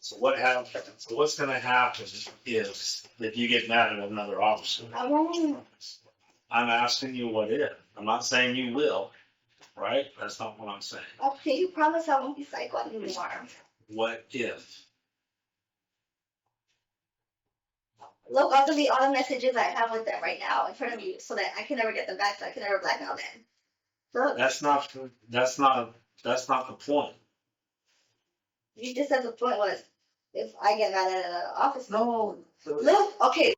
So what happens? So what's going to happen is if you get mad at another officer? I won't. I'm asking you what if. I'm not saying you will, right? That's not what I'm saying. Okay, you promise I won't be psycho anymore. What if? Look, I'll delete all the messages I have with them right now in front of you so that I can never get them back, so I can never blackmail them. Look, That's not the point. you just said the point was if I get mad at an officer. No. Look, okay.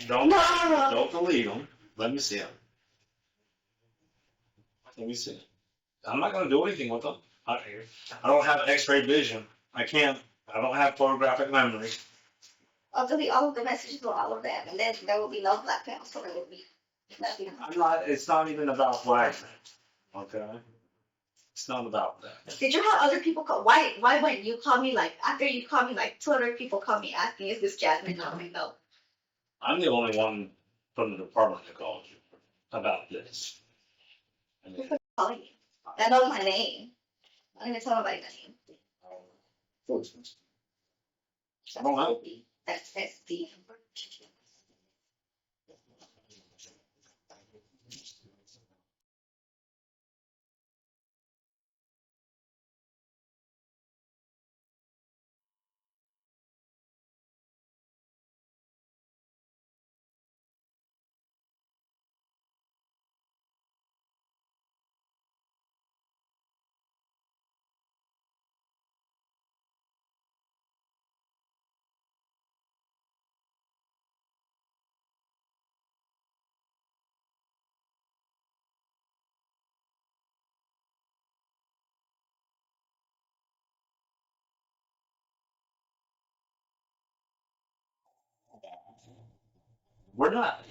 Don't delete them. Let me see them. Let me see. I'm not going to do anything with them. I don't have X-ray vision. I don't have photographic memory. I'll delete all of the messages with all of them, and then there will be no blackmail, so there will be nothing. It's not even about blackmail. Okay? It's not about that. Did you have other people call? Why when you call me, like, after you call me, like, 200 people call me asking, is this Jasmine? No, no. I'm the only one from the department that called you about this. Calling me. I know my name. I don't even tell nobody my name. I don't know. That's the.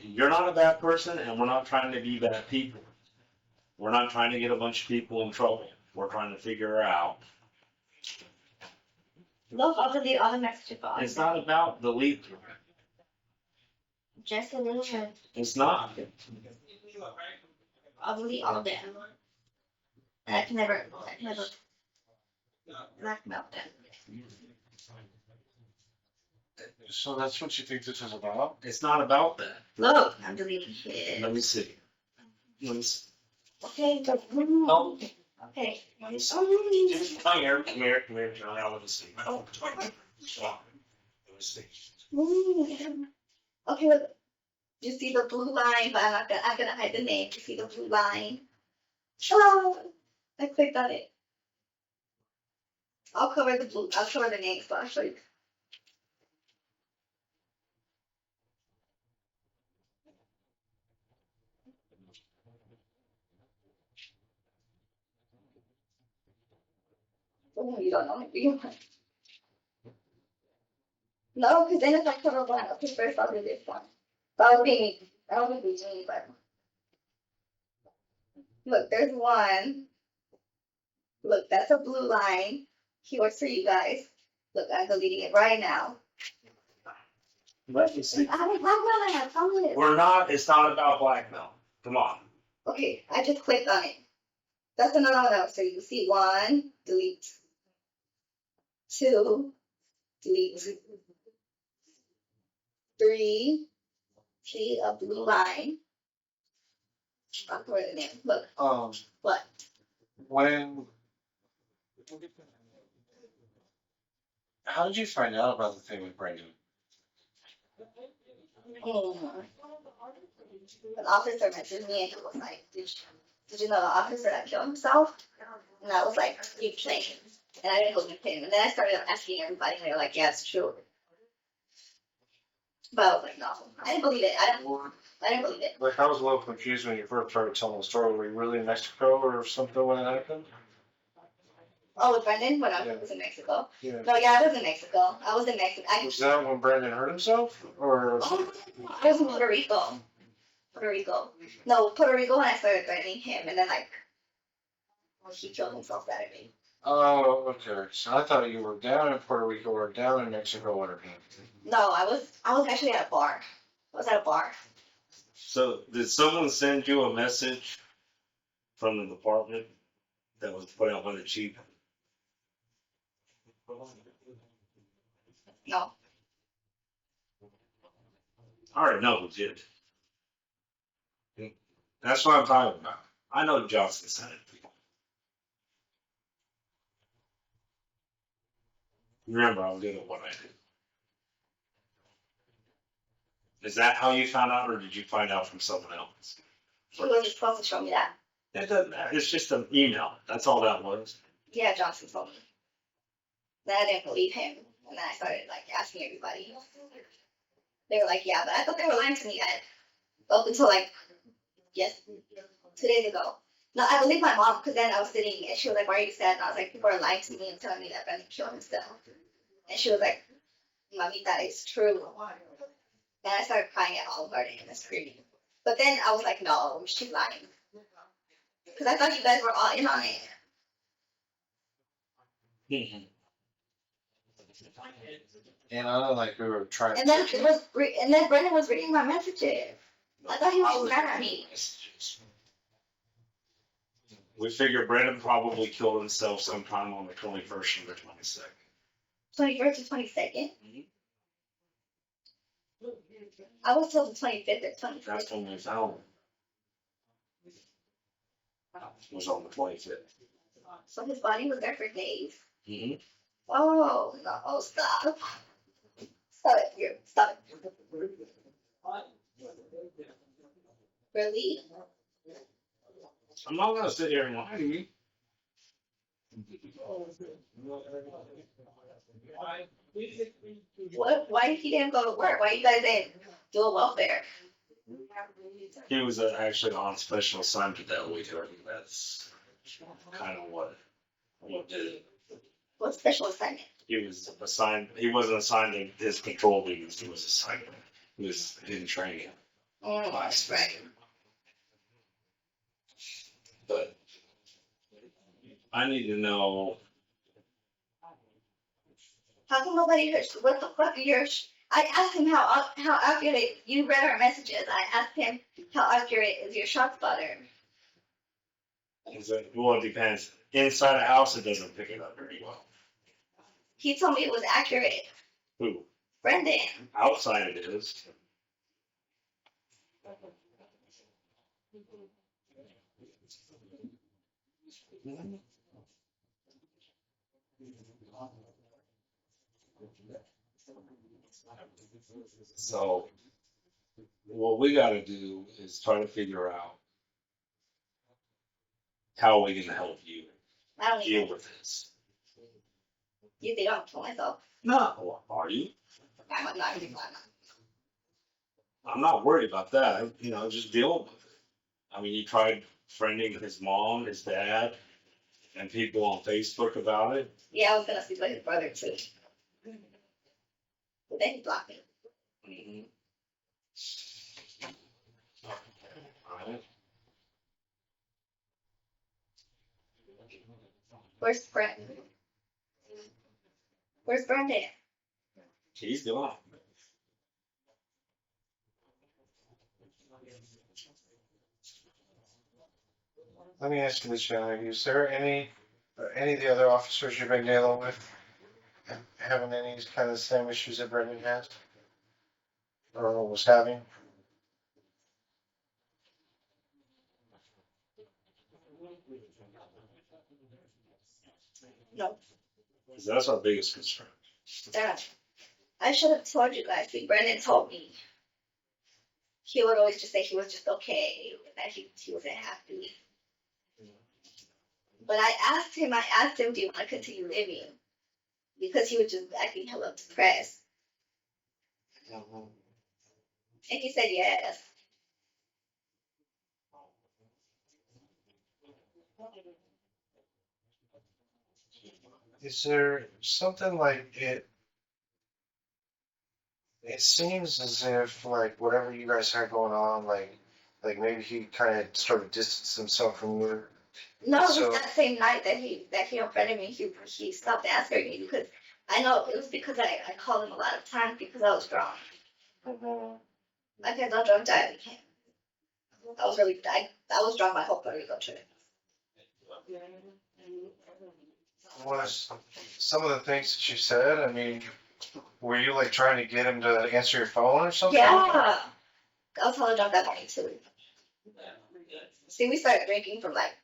You're not a bad person, and we're not trying to be bad people. We're not trying to get a bunch of people in trouble. We're trying to figure out. Look, I'll delete all the messages. It's not about delete. Just a little bit. It's not. I'll delete all of them. And I can never blackmail them. So that's what you think this is about? It's not about that. Look, I'm deleting shit. Let me see. Okay, but Oh. okay. Let me see. Come here, John. Let me see. Let me see. Okay, look. You see the blue line, but I'm gonna hide the name. You see the blue line? Oh, I clicked on it. I'll cover the names, but I'll show you. Oh, you don't know me. No, because then if I cover one, okay, first I'll do this one. That would be me, but look, there's one. Look, that's a blue line. He works for you guys. Look, I'm deleting it right now. Let me see. I don't blackmail, I promise. We're not. It's not about blackmail. Come on. Okay, I just clicked on it. That's another one out. So you see one, delete. Two, delete. Three, see a blue line. I'll cover the name. Look, what? How did you find out about the thing with Brandon? An officer messaged me and he was like, did you know the officer that killed himself? And I was like, you playing. And I didn't believe him. And then I started asking everybody and they were like, yeah, it's true. But I was like, no, I didn't believe it. I didn't believe it. Like, I was a little confused when you first started telling the story. Were you really in Mexico or something when it happened? Oh, with Brendan? When I was in Mexico? Yeah. No, yeah, I was in Mexico. I was in Mexico. Was that when Brandon hurt himself? Or? I was in Puerto Rico. Puerto Rico. No, Puerto Rico when I started threatening him, and then like he killed himself that at me. Oh, okay. So I thought you were down in Puerto Rico or down in Mexico, whatever. No, I was actually at a bar. I was at a bar. So, did someone send you a message from the department that was put out by the chief? No. I already know who did. That's what I'm talking about. I know Johnson sent it. Remember, I'm good at what I do. Is that how you found out, or did you find out from someone else? He wasn't supposed to show me that. It doesn't matter. It's just an email. That's all that was. Yeah, Johnson told me. Then I didn't believe him, and then I started like asking everybody. They were like, yeah, but I thought they were lying to me up until like, yes, 2 days ago. No, I believe my mom, because then I was sitting and she was like, why are you sad? And I was like, people are lying to me and telling me that Brendan killed himself. And she was like, Mommy, that is true. And I started crying at all of her and screaming. But then I was like, no, she's lying. Because I thought you guys were all in on it. And I know, like, we were trying. And then Brendan was reading my messages. I thought he was mad at me. We figure Brandon probably killed himself sometime on the 21st or the 22nd. 21st or 22nd? I was told the 25th or 26th. That's when we found him. It was on the 25th. So his body was there for days. Mm-hmm. Oh, no, stop. Stop it, you. Stop it. Really? I'm not going to sit here and lie to you. Why he didn't go to work? Why you guys didn't do a welfare? He was actually on special assignment that week. That's kind of what did it. What special assignment? He was assigned. He wasn't assigned to his patrol duties. He was assigned. He was in training. That's right. But I need to know. How come nobody heard? What the fuck are your? I asked him how accurate. You read our messages. I asked him how accurate is your shot spotter. Well, it depends. Inside a house, it doesn't pick it up very well. He told me it was accurate. Who? Brendan. Outside it is. So, what we got to do is try to figure out how we can help you I don't deal even. with this. You think I'll kill myself? No, are you? I'm not. I'm not worried about that. Just deal with it. I mean, you tried friending his mom, his dad, and people on Facebook about it. Yeah, I was gonna sleep with his brother too. But then he blocked me. Mm-hmm. All right. Where's Brendan? Where's Brendan? He's gone. Let me ask you this, young lady. Is there any of the other officers you've been dealing with having any kind of the same issues that Brendan has? Or was having? No, Because that's our biggest concern. Dad. I should have told you guys. See, Brendan told me. He would always just say he was just okay, that he wasn't happy. But I asked him, do you want to continue living? Because he was just acting hella depressed. And he said yes. Is there something like it? It seems as if like whatever you guys had going on, like Like maybe he kind of started distancing himself from you. No, it was So- that same night that he offended me. He stopped answering me because I know it was because I called him a lot of times because I was drunk. Like I got drunk dialing him. I was really I was drunk my whole Puerto Rico trip. Was some of the things that you said, I mean, were you like trying to get him to answer your phone or something? Yeah, I was hella drunk that morning too. See, we started drinking from like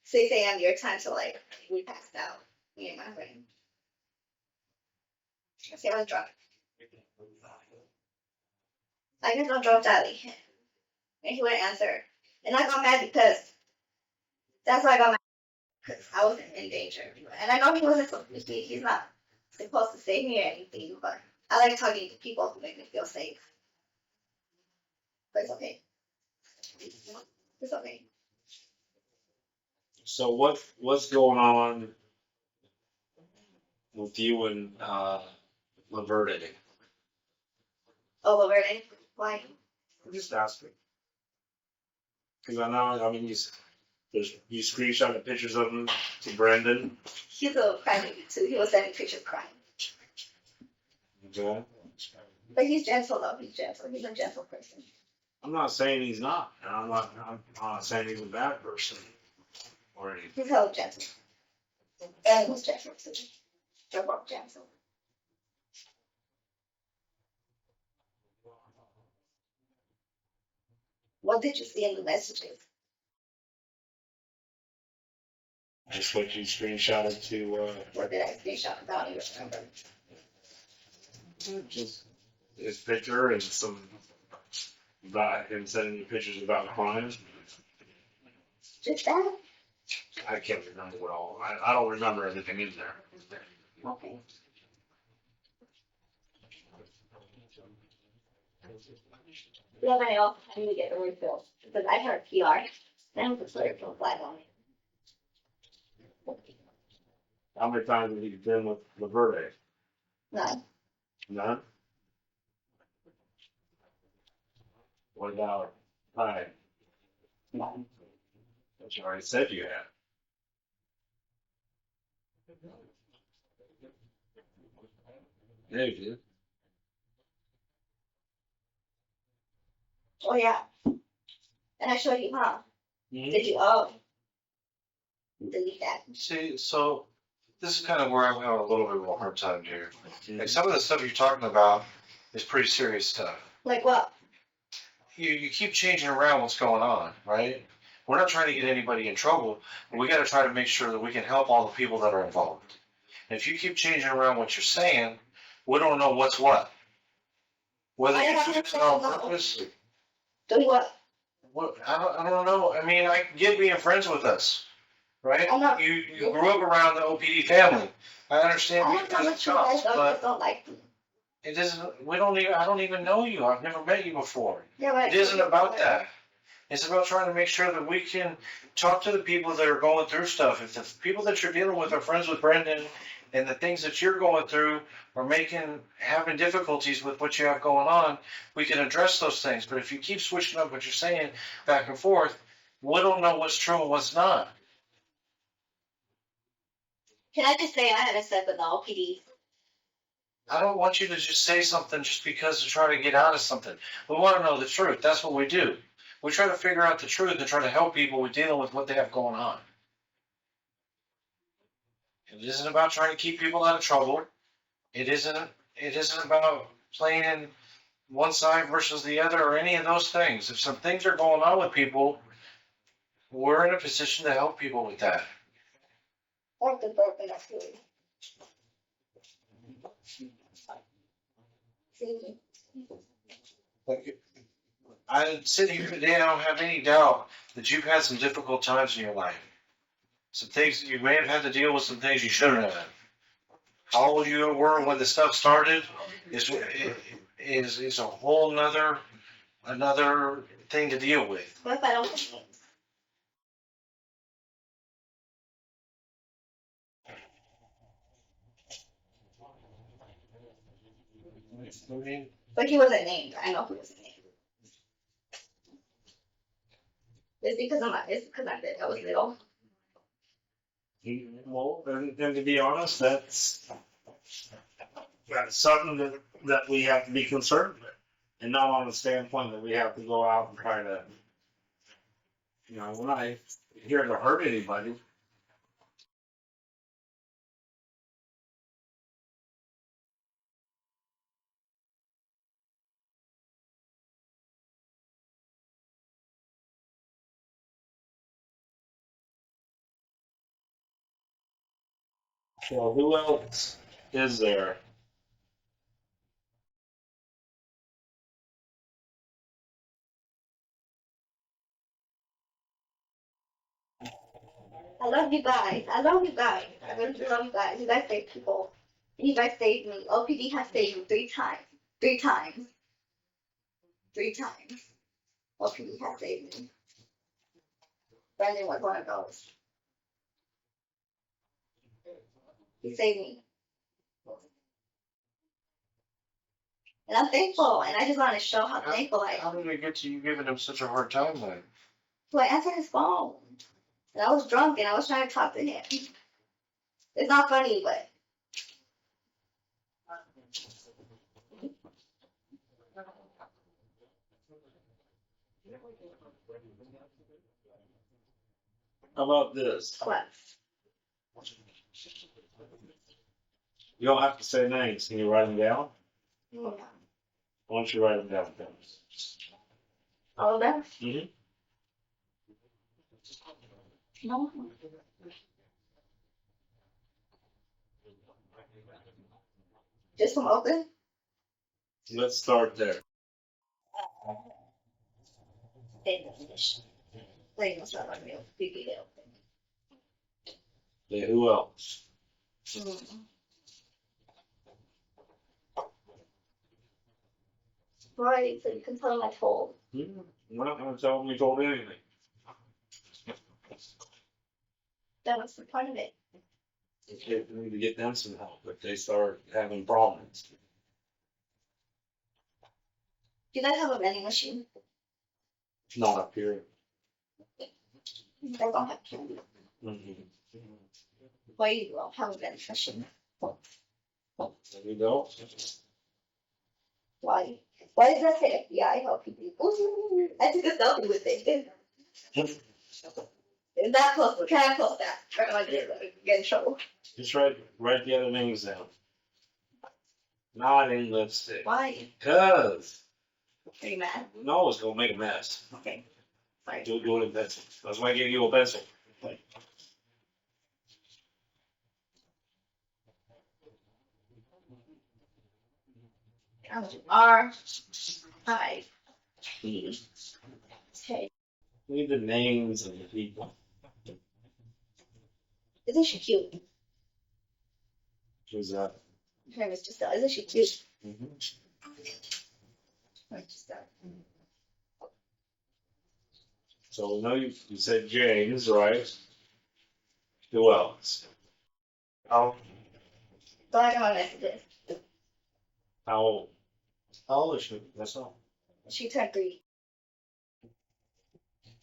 6 a.m. your time till like we passed out. Me and my friend. See, I was drunk. I guess I'm drunk dialing him, and he wouldn't answer. And I got mad because that's why I got mad because I was in danger. And I know he wasn't supposed to. He's not supposed to save me or anything, but I like talking to people who make me feel safe. But it's okay. It's okay. So what's going on with you and Laverde? Oh, but really? Why? I'm just asking. Because I know, I mean, you screenshotted pictures of him to Brandon. He's a crybaby too. He was sending pictures crying. Okay. But he's gentle though. He's gentle. He's a gentle person. I'm not saying he's not. And I'm not saying he's a bad person or anything. He's hella gentle. And he's gentle too. They're both gentle. What did you see in the messages? Just what you screenshotted to, What did I screenshot? I don't even remember. just his picture and some about him sending you pictures about crying. Just that? I can't remember what all. I don't remember everything in there. Okay. Yeah, but I also need to get a refill because I heard PR. And I'm just refill flat on it. How many times have you been with Laverde? None. None? What about Ty? None. But you already said you had. Yeah, you did. Oh yeah. And I showed you, huh? Did you? Oh. Delete that. See, so this is kind of where I'm having a little bit of a hard time here. Like some of the stuff you're talking about is pretty serious stuff. Like what? You keep changing around what's going on, right? We're not trying to get anybody in trouble, but we got to try to make sure that we can help all the people that are involved. And if you keep changing around what you're saying, we don't know what's what. Whether I you're don't doing it know. on purpose, Do what? I don't know. I mean, I get being friends with us, right? I'm not- You grew up around the OPD family. I understand I because don't know of what you guys jobs, but don't like me. it doesn't. We don't even. I don't even know you. I've never met you before. Yeah, but It isn't about that. It's about trying to make sure that we can talk to the people that are going through stuff. If the people that you're dealing with are friends with Brendan, and the things that you're going through are having difficulties with what you have going on, we can address those things. But if you keep switching up what you're saying back and forth, we don't know what's true and what's not. Can I just say I had a set with the OPD? I don't want you to just say something just because to try to get out of something. We want to know the truth. That's what we do. We try to figure out the truth and try to help people with dealing with what they have going on. It isn't about trying to keep people out of trouble. It isn't about playing in one side versus the other or any of those things. If some things are going on with people, we're in a position to help people with that. Or the broken up food. Like, I sit here today, I don't have any doubt that you've had some difficult times in your life. Some things that you may have had to deal with, some things you shouldn't have. How old you were when the stuff started is a whole another thing to deal with. What if I don't get names? I mean, But he wasn't named. I know he wasn't named. It's because I was little. Well, and to be honest, that's something that we have to be concerned with, and not on the standpoint that we have to go out and try to, we're not here to hurt anybody. So who else is there? I love you guys. I love you guys. I really do love you guys. You guys save people. You guys saved me. OPD has saved me 3 times. 3 times. 3 times. OPD has saved me. Brandon was one of those. He saved me. And I'm thankful. And I just want to show how thankful I How am. did it get to you giving him such a hard time then? So I answered his phone. And I was drunk and I was trying to talk to him. It's not funny, but How about this? what? You don't have to say names. Can you write them down? Yeah. Why don't you write them down? All of them? Mm-hmm. No. Just from Oakland? Let's start there. Like, it's not like real big deal. Okay, who else? Right, so you can tell him I told. We're not going to tell them we told anything. That was the point of it. Okay, we need to get them some help if they start having problems. Do you guys have a vending machine? Not up here. You guys don't have candy. Mm-hmm. Why you don't have a vending machine? There we go. Why? Why does that say FBI helping people? I took a selfie with it. Is that close? Can I close that? I don't want to get in trouble. Just write the other names down. Not in lipstick. Why? Cause Are you mad? no, it's gonna make a mess. Okay. Sorry. Do it in pencil. That's why I gave you a pencil. R I P K. Leave the names of the people. Isn't she cute? Who's that? Her name is Giselle. Isn't she cute? Mm-hmm. Or Giselle. So we know you said James, right? Who else? How So I don't want to mess with this. How old? How old is she? That's all. She turned 3.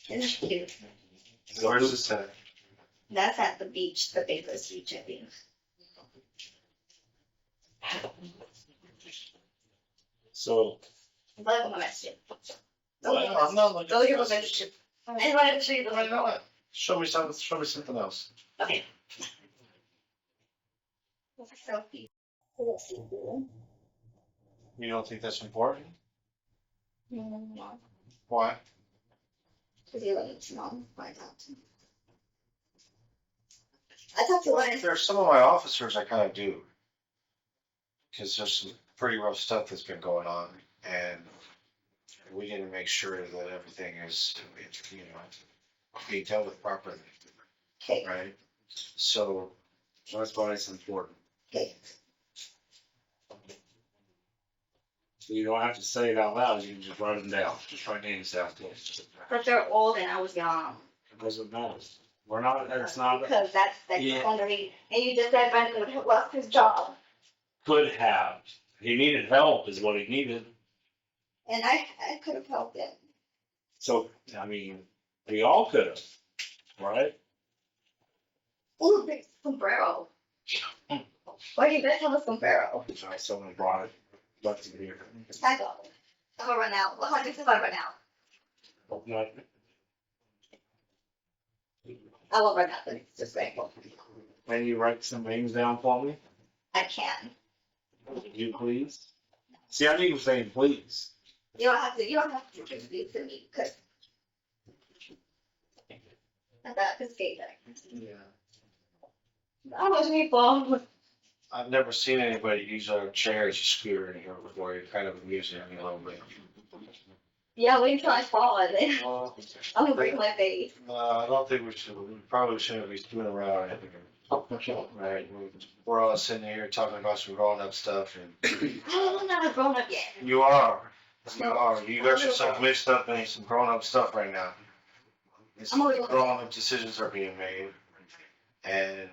Isn't she cute? where's this at? That's at the beach, the Baker's beach, I think. So But I don't want to mess with it. Well, I'm not looking Go to your for this. relationship. I just wanted to show you the Wait, one. no, show me something else. Okay. That's a selfie. Let's see. You don't think that's important? No. Why? Because you let me know. I talked to one. There's some of my officers I kind of do. Because there's some pretty rough stuff that's been going on. And we need to make sure that everything is, being dealt with properly, Okay. right? So, that's why it's important. Okay. So you don't have to say it out loud. You can just write them down. Just write names down. But they're old and I was young. It doesn't matter. We're not. It's not. Because that's Yeah. secondary. And you just said Brandon would have lost his job. Could have. He needed help, is what he needed. And I could have helped him. So I mean, We all could have, right? Ooh, big sombrero. Why do you guys have a sombrero? Sorry, someone brought it. Left it here. I go. I'm gonna run out. What happens if I run out? No, I won't run out, but it's just rainbow. can you write some names down for me? I can. Would you please? See, I didn't even say please. You don't have to give these to me, because I thought I could skate there. Yeah. How much people? I've never seen anybody use a chair as a scooter in here before. You're kind of amusing me a little bit. Yeah, wait until I fall and then Well, I'm gonna break my face. no, I don't think we should. We probably shouldn't be screwing around. Right? We're all sitting here talking about some grown-up stuff, and I'm not a grown up yet. you are. You are. You got yourself mixed up in some grown-up stuff right now. I'm a little- Grown-up decisions are being made, and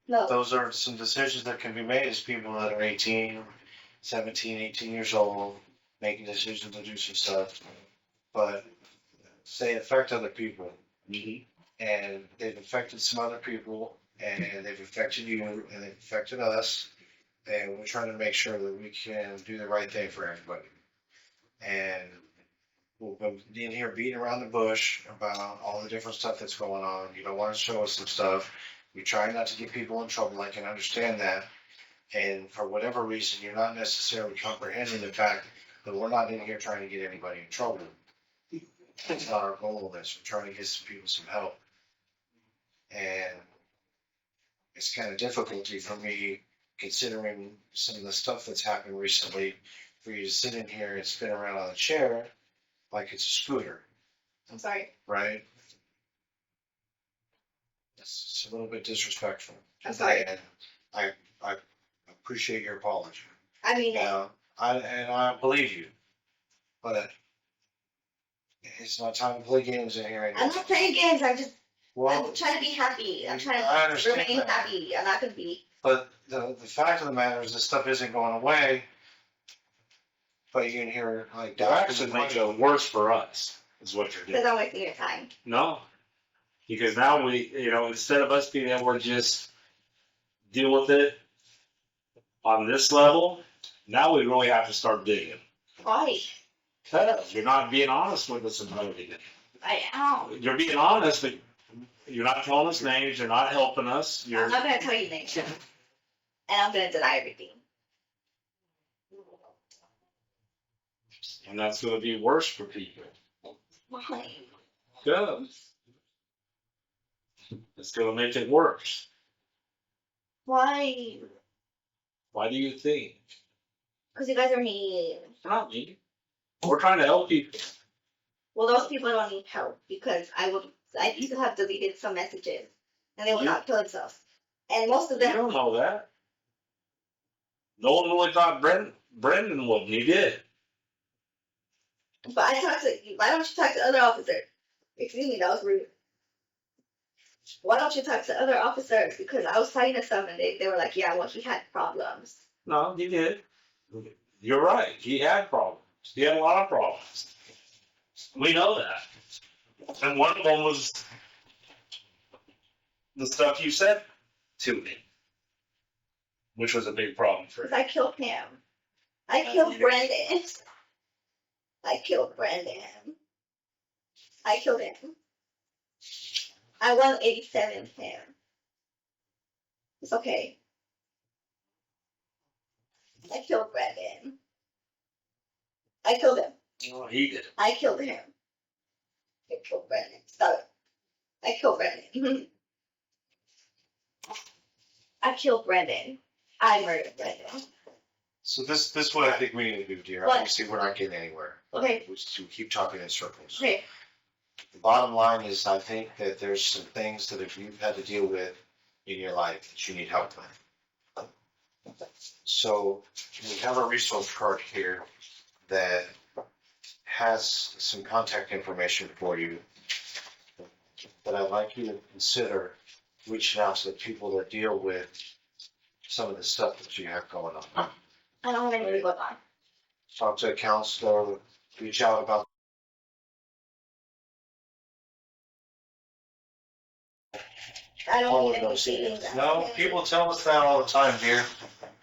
No. those are some decisions that can be made as people that are 18, 17, 18 years old, making decisions to do some stuff. But they affect other people. And they've affected some other people, and they've affected you, and they've affected us. And we're trying to make sure that we can do the right thing for everybody. And we've been in here beating around the bush about all the different stuff that's going on. You don't want to show us some stuff. You try not to get people in trouble. I can understand that. And for whatever reason, you're not necessarily comprehending the fact that we're not in here trying to get anybody in trouble. That's not our goal of this. We're trying to get some people some help. And it's kind of difficulty for me, considering some of the stuff that's happened recently, for you to sit in here and spin around on a chair like it's a scooter, I'm sorry. right? It's a little bit disrespectful. I'm sorry. And I appreciate your apology. I mean, Now, I believe you, but it's not time to play games in here. I'm not playing games. Well, I'm trying to be happy. I'm trying I to understand remain that. happy. I'm not gonna be. but the fact of the matter is this stuff isn't going away. But you can hear like That actually makes it worse for us, is what you're Because doing. I'm wasting your time. No. Because now we, instead of us being able to just deal with it on this level, now we really have to start digging. Why? Because you're not being honest with us about it. I am. You're being honest, but you're not telling us names, you're not helping us, I'm you're, not gonna tell you names. And I'm gonna deny everything. and that's gonna be worse for people. Why? Good. It's gonna make it worse. Why? Why do you think? Because you guys are mean. We're not mean. We're trying to help people. Well, those people don't need help because I used to have deleted some messages and they would not kill themselves. And most of You them, don't know that. No one really thought Brendan would. He did. but I talked to you. Why don't you talk to other officers? Excuse me, that was rude. Why don't you talk to other officers? Because I was talking to some and they were like, yeah, well, he had problems. No, he did. You're right. He had problems. He had a lot of problems. We know that. And one of them was the stuff you said to me, which was a big problem for Because him. I killed him. I killed Brendan. I killed Brendan. I killed him. I 187 him. It's okay. I killed Brendan. I killed him. No, he did. I killed him. I killed Brendan. Stop it. I killed Brendan. I killed Brendan. I murdered Brendan. So this is what I think we need to do, dear. What? Obviously, we're not getting anywhere. Okay. We keep talking in circles. Okay. The bottom line is, I think that there's some things that if you've had to deal with in your life that you need help with. So we have a resource card here that has some contact information for you that I'd like you to consider reaching out to the people that deal with some of the stuff that you have going on. I don't have anything going on. Talk to a counselor, reach out about I don't all need of those anything. things. No, people tell us that all the time, dear,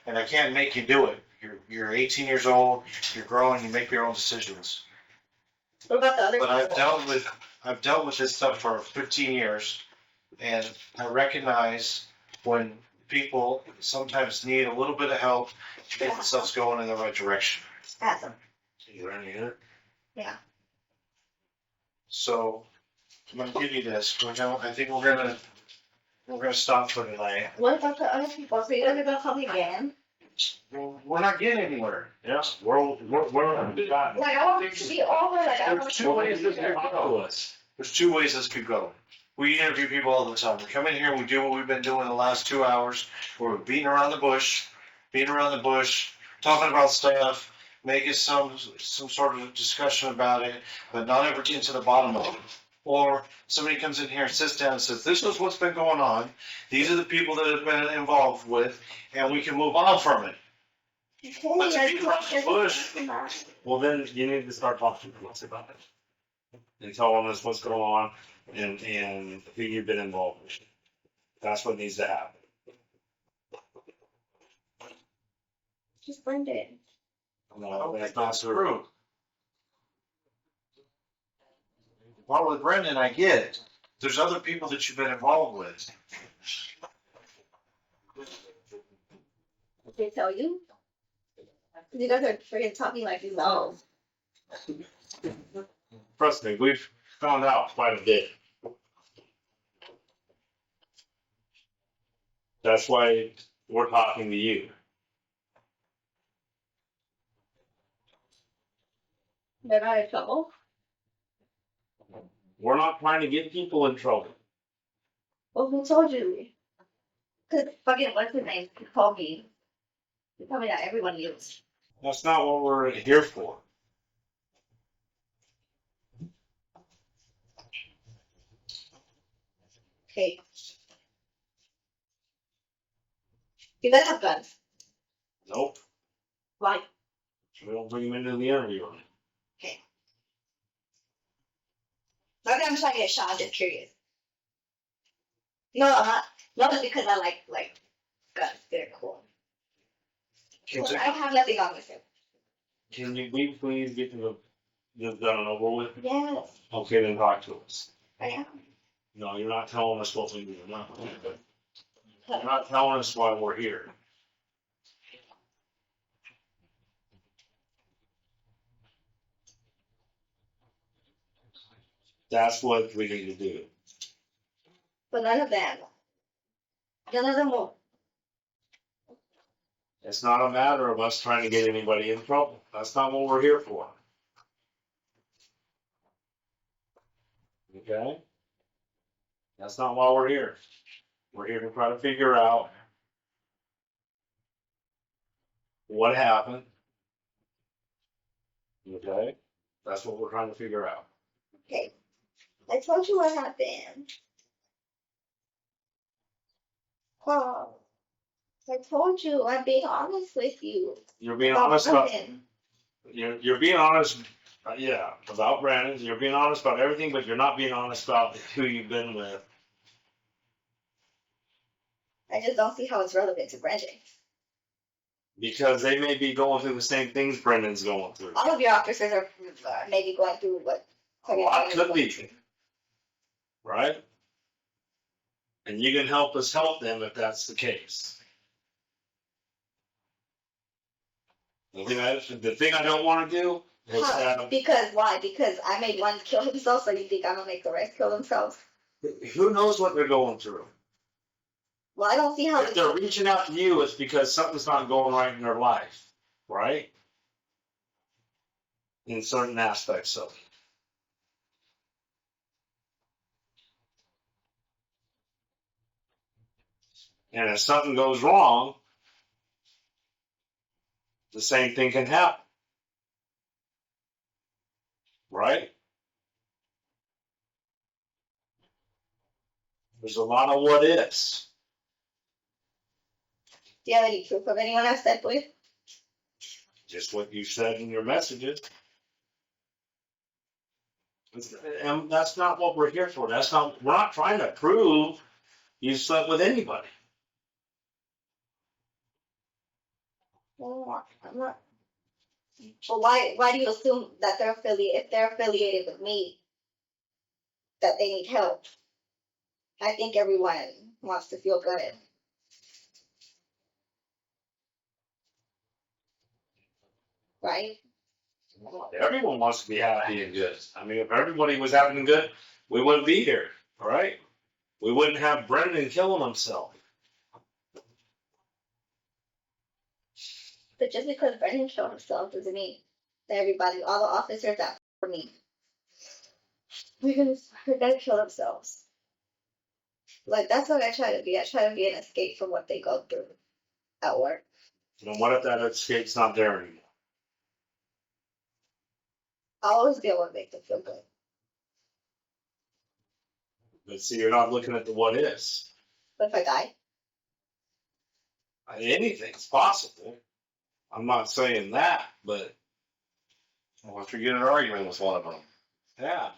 and I can't make you do it. You're 18 years old, you're growing, you make your own decisions. What about the other But people? I've dealt with this stuff for 15 years, and I recognize when people sometimes need a little bit of help to get themselves going in the right direction. Awesome. You learn it. Yeah. So I'm gonna give you this. I think we're gonna stop for tonight. What about the other people? So you guys are gonna come again? We're not getting anywhere. Yes, we're got Like I want it to be over. Like I want There's to two ways be this could over. go. There's two ways this could go. We interview people all the time. We come in here and we do what we've been doing the last 2 hours. We're beating around the bush, talking about stuff, making some sort of discussion about it, but not ever getting to the bottom of it. Or somebody comes in here and sits down and says, this is what's been going on. These are the people that have been involved with, and we can move on from it. But to beat around the bush, well, then you need to start talking to us about it and telling us what's going on and who you've been involved with. That's what needs to happen. Just blend it. No, that's not true. true. Well, with Brendan, I get it. There's other people that you've been involved with. Did they tell you? You guys are freaking talking like you know. Trust me, we've found out quite a bit. That's why we're talking to you. They're not in trouble. We're not trying to get people in trouble. Well, who told you? Cause fucking what's his name? He told me. He told me that everyone knews. That's not what we're here for. Okay. You guys have guns. Nope. Why? We don't bring them into the interview. Okay. Not that I'm trying to get shot. I'm just curious. No, I'm not. Not because I like guns. They're cool. But I have nothing on with it. Can we please get to the done and over with? Yes, Okay, then talk to us. I am. No, you're not telling us what we do. You're not telling us why we're here. That's what we need to do. But none of them. None of them will. It's not a matter of us trying to get anybody in trouble. That's not what we're here for. Okay? That's not why we're here. We're here to try to figure out what happened. Okay? That's what we're trying to figure out. Okay. I told you what happened. Oh, I told you. I'm being honest with you. You're being About honest about Brandon. you're being honest, yeah, about Brandon. You're being honest about everything, but you're not being honest about who you've been with. I just don't see how it's relevant to Brandon. Because they may be going through the same things Brendan's going through. All of your officers are maybe going through what. A lot could be. Right? And you can help us help them if that's the case. The thing I don't want to do is have, Because why? Because I made one kill himself, so you think I'm gonna make the rest kill themselves? who knows what they're going through. Well, I don't see how. If they're reaching out to you, it's because something's not going right in their life, right? In certain aspects of it. And if something goes wrong, the same thing can happen. Right? There's a lot of what ifs. Do you have any proof of anyone I've slept with? Just what you said in your messages. And that's not what we're here for. We're not trying to prove You slept with anybody. Well, I'm not. But why do you assume that if they're affiliated with me, that they need help? I think everyone wants to feel good. Right? Everyone wants to be happy and good. I mean, if everybody was having good, we wouldn't be here, all right? We wouldn't have Brendan killing himself. But just because Brendan killed himself doesn't mean that everybody, all the officers that for me, we're gonna kill themselves. Like that's what I try to be. I try to be an escape from what they go through at work. And what if that escape's not there anymore? I'll always be able to make them feel good. But see, you're not looking at the what is. But if I die, Anything's possible. I'm not saying that, but Well, if you get in an argument with one of them, yeah.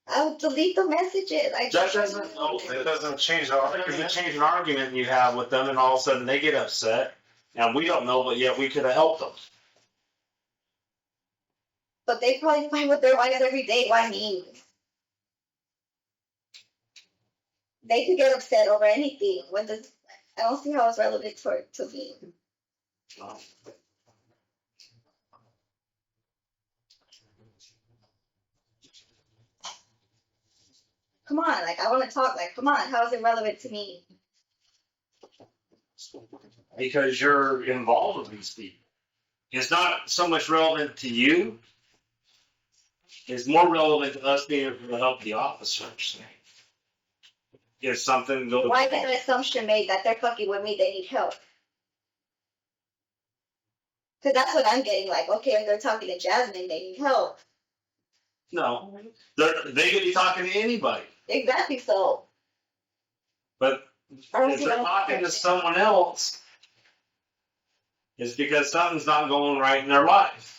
I'll delete the messages. That doesn't, no, it doesn't change the It argument. doesn't change an argument you have with them, and all of a sudden they get upset, and we don't know, but yet we could have helped them. But they probably fight with their wives every day. Why me? They could get upset over anything. I don't see how it's relevant to me. Come on, like I want to talk. Like, come on, how is it relevant to me? Because you're involved with these people. It's not so much relevant to you. It's more relevant to us being able to help the officers. If something goes Why is wrong. an assumption made that they're fucking with me? They need help. Because that's what I'm getting. Like, okay, if they're talking to Jasmine, they need help. No, they could be talking to anybody. Exactly. So But if they're talking to someone else, it's because something's not going right in their life.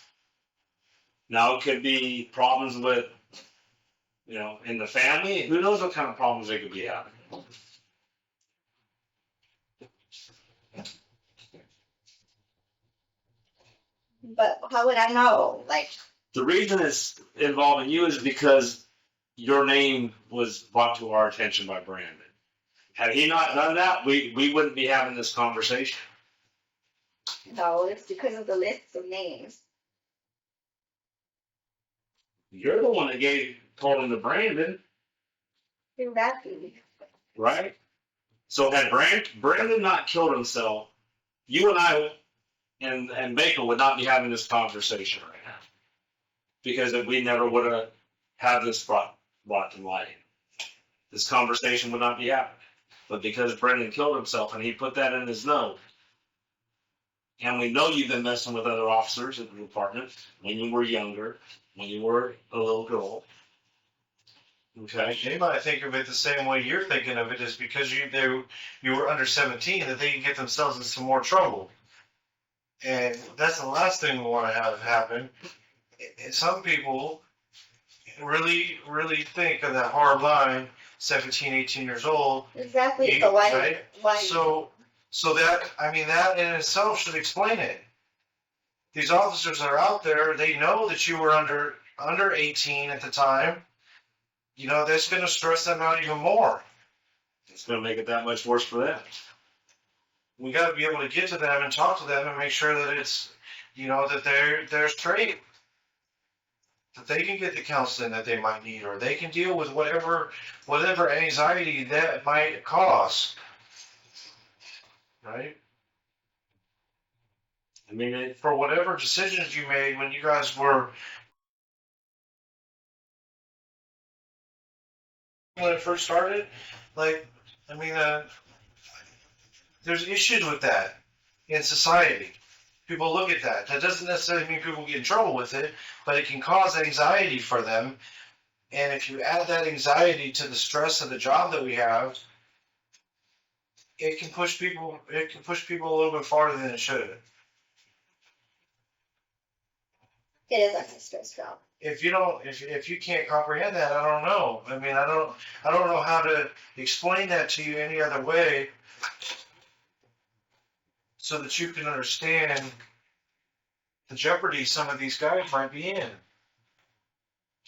Now it could be problems with, in the family. Who knows what kind of problems they could be having. But how would I know? Like, The reason it's involving you is because your name was brought to our attention by Brandon. Had he not done that, we wouldn't be having this conversation. no, it's because of the lists of names. You're the one that told him to Brandon, Exactly. right? So had Brandon not killed himself, you and I and Baker would not be having this conversation right now. Because we never would have had this brought to light. This conversation would not be happening. But because Brendan killed himself and he put that in his note, and we know you've been messing with other officers at the department when you were younger, when you were a little girl. Okay. They might think of it the same way you're thinking of it, is because you were under 17 that they can get themselves in some more trouble. And that's the last thing we want to have happen. Some people really, really think of that hard line, 17, 18 years old. Exactly. So why? Right? Why? So that in itself should explain it. These officers that are out there, they know that you were under 18 at the time. That's going to stress them out even more. It's going to make it that much worse for them. We got to be able to get to them and talk to them and make sure that it's, that they're straight. That they can get the counseling that they might need, or they can deal with whatever anxiety that might cause. Right? I mean, For whatever decisions you made when you guys were, when it first started, there's issues with that in society. People look at that. That doesn't necessarily mean people get in trouble with it, but it can cause anxiety for them. And if you add that anxiety to the stress of the job that we have, it can push people a little bit farther than it should. It is a stress job. if you don't, if you can't comprehend that, I don't know. I mean, I don't know how to explain that to you any other way so that you can understand the jeopardy some of these guys might be in.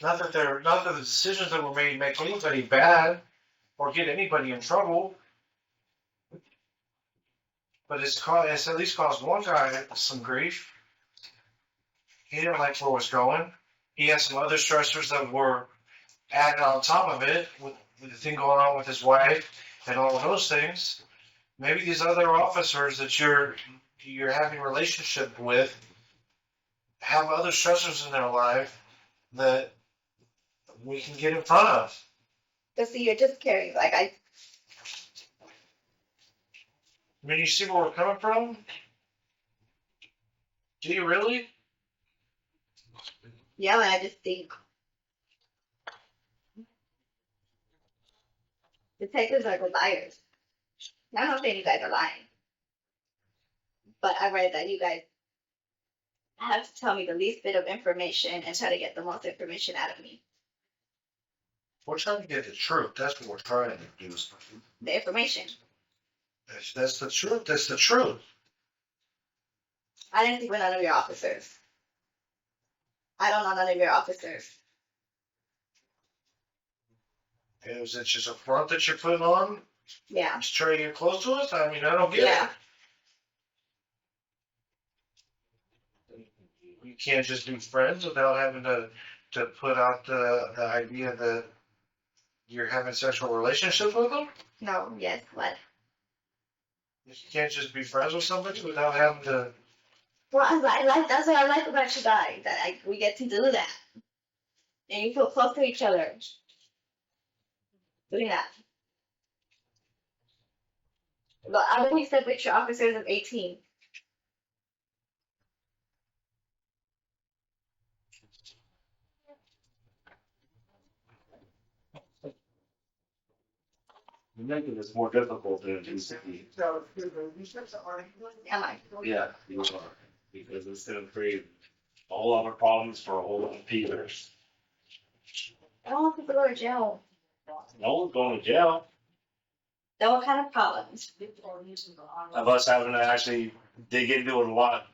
Not that the decisions that were made make anybody bad or get anybody in trouble, but it's at least caused one guy some grief. He didn't like where it was going. He had some other stressors that were added on top of it with the thing going on with his wife and all of those things. Maybe these other officers that you're having a relationship with have other stressors in their life that we can get in front of. So see, you're just carrying, like, I mean, you see where we're coming from? Do you really? yeah, and I just think detectives are good liars. I'm not saying you guys are lying, but I read that you guys have to tell me the least bit of information and try to get the most information out of me. We're trying to get the truth. That's what we're trying to do. The information. That's the truth. That's the truth. I didn't think with none of your officers. I don't know none of your officers. Is it just a front that you're putting on? Yeah. Just trying to get close to us? I mean, I don't get Yeah. it. You can't just be friends without having to put out the idea that you're having sexual relationships with them? No, yes, what? You can't just be friends with somebody without having to. Well, I like that's what I like about you guys, that we get to do that. And you feel close to each other. Doing that. But I only said with your officers of 18. You're making this more difficult than it needs to be. Am I? Yeah, you are. Because it's gonna create a whole lot of problems for a whole lot of people. I don't want people to go to jail. No one's going to jail. Then what kind of problems? Of us having to actually dig into it a lot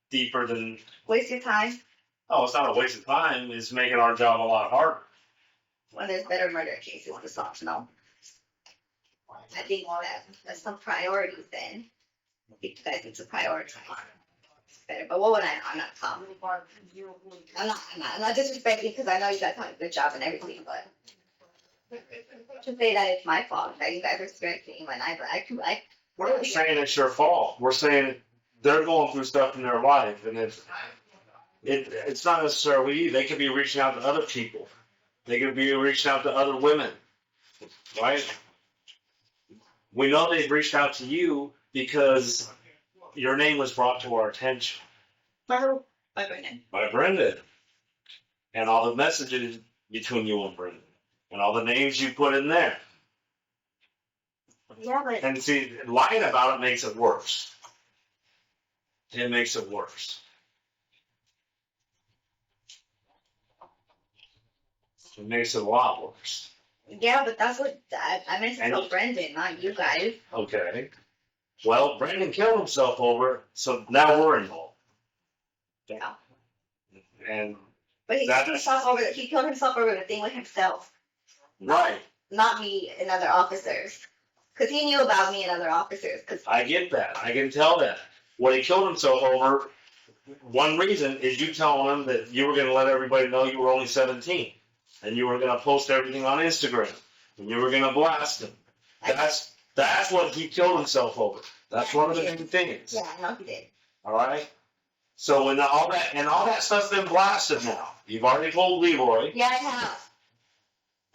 deeper than. Waste your time Oh, it's not a waste of time. It's making our job a lot harder. when there's better murder cases to solve. No. I think that's some priorities then. I think you guys need to prioritize. Better. But what would I know? I'm not Tom. I'm not disrespecting because I know you guys have a good job and everything, but to say that it's my fault that you guys are stressing when We're not saying it's your fault. We're saying they're going through stuff in their life, and it's not necessarily you. They could be reaching out to other people. They could be reaching out to other women, right? We know they've reached out to you because your name was brought to our attention. By who? By Brendan. By Brendan. And all the messages between you and Brendan. And all the names you put in there. Yeah, but And see, lying about it makes it worse. It makes it worse. It makes it a lot worse. yeah, but that's what I meant to tell Brendan, not you guys. Okay. Well, Brendan killed himself over it, so now we're involved. Yeah. And But he killed himself over the thing with himself. right. Not me and other officers. Because he knew about me and other officers. I get that. I can tell that. What he killed himself over, one reason is you telling him that you were going to let everybody know you were only 17. And you were going to post everything on Instagram. And you were going to blast him. That's what he killed himself over. That's one of the main things. Yeah, I know he did. All right? So when all that stuff's been blasted now, you've already told Leroy. Yeah, I have.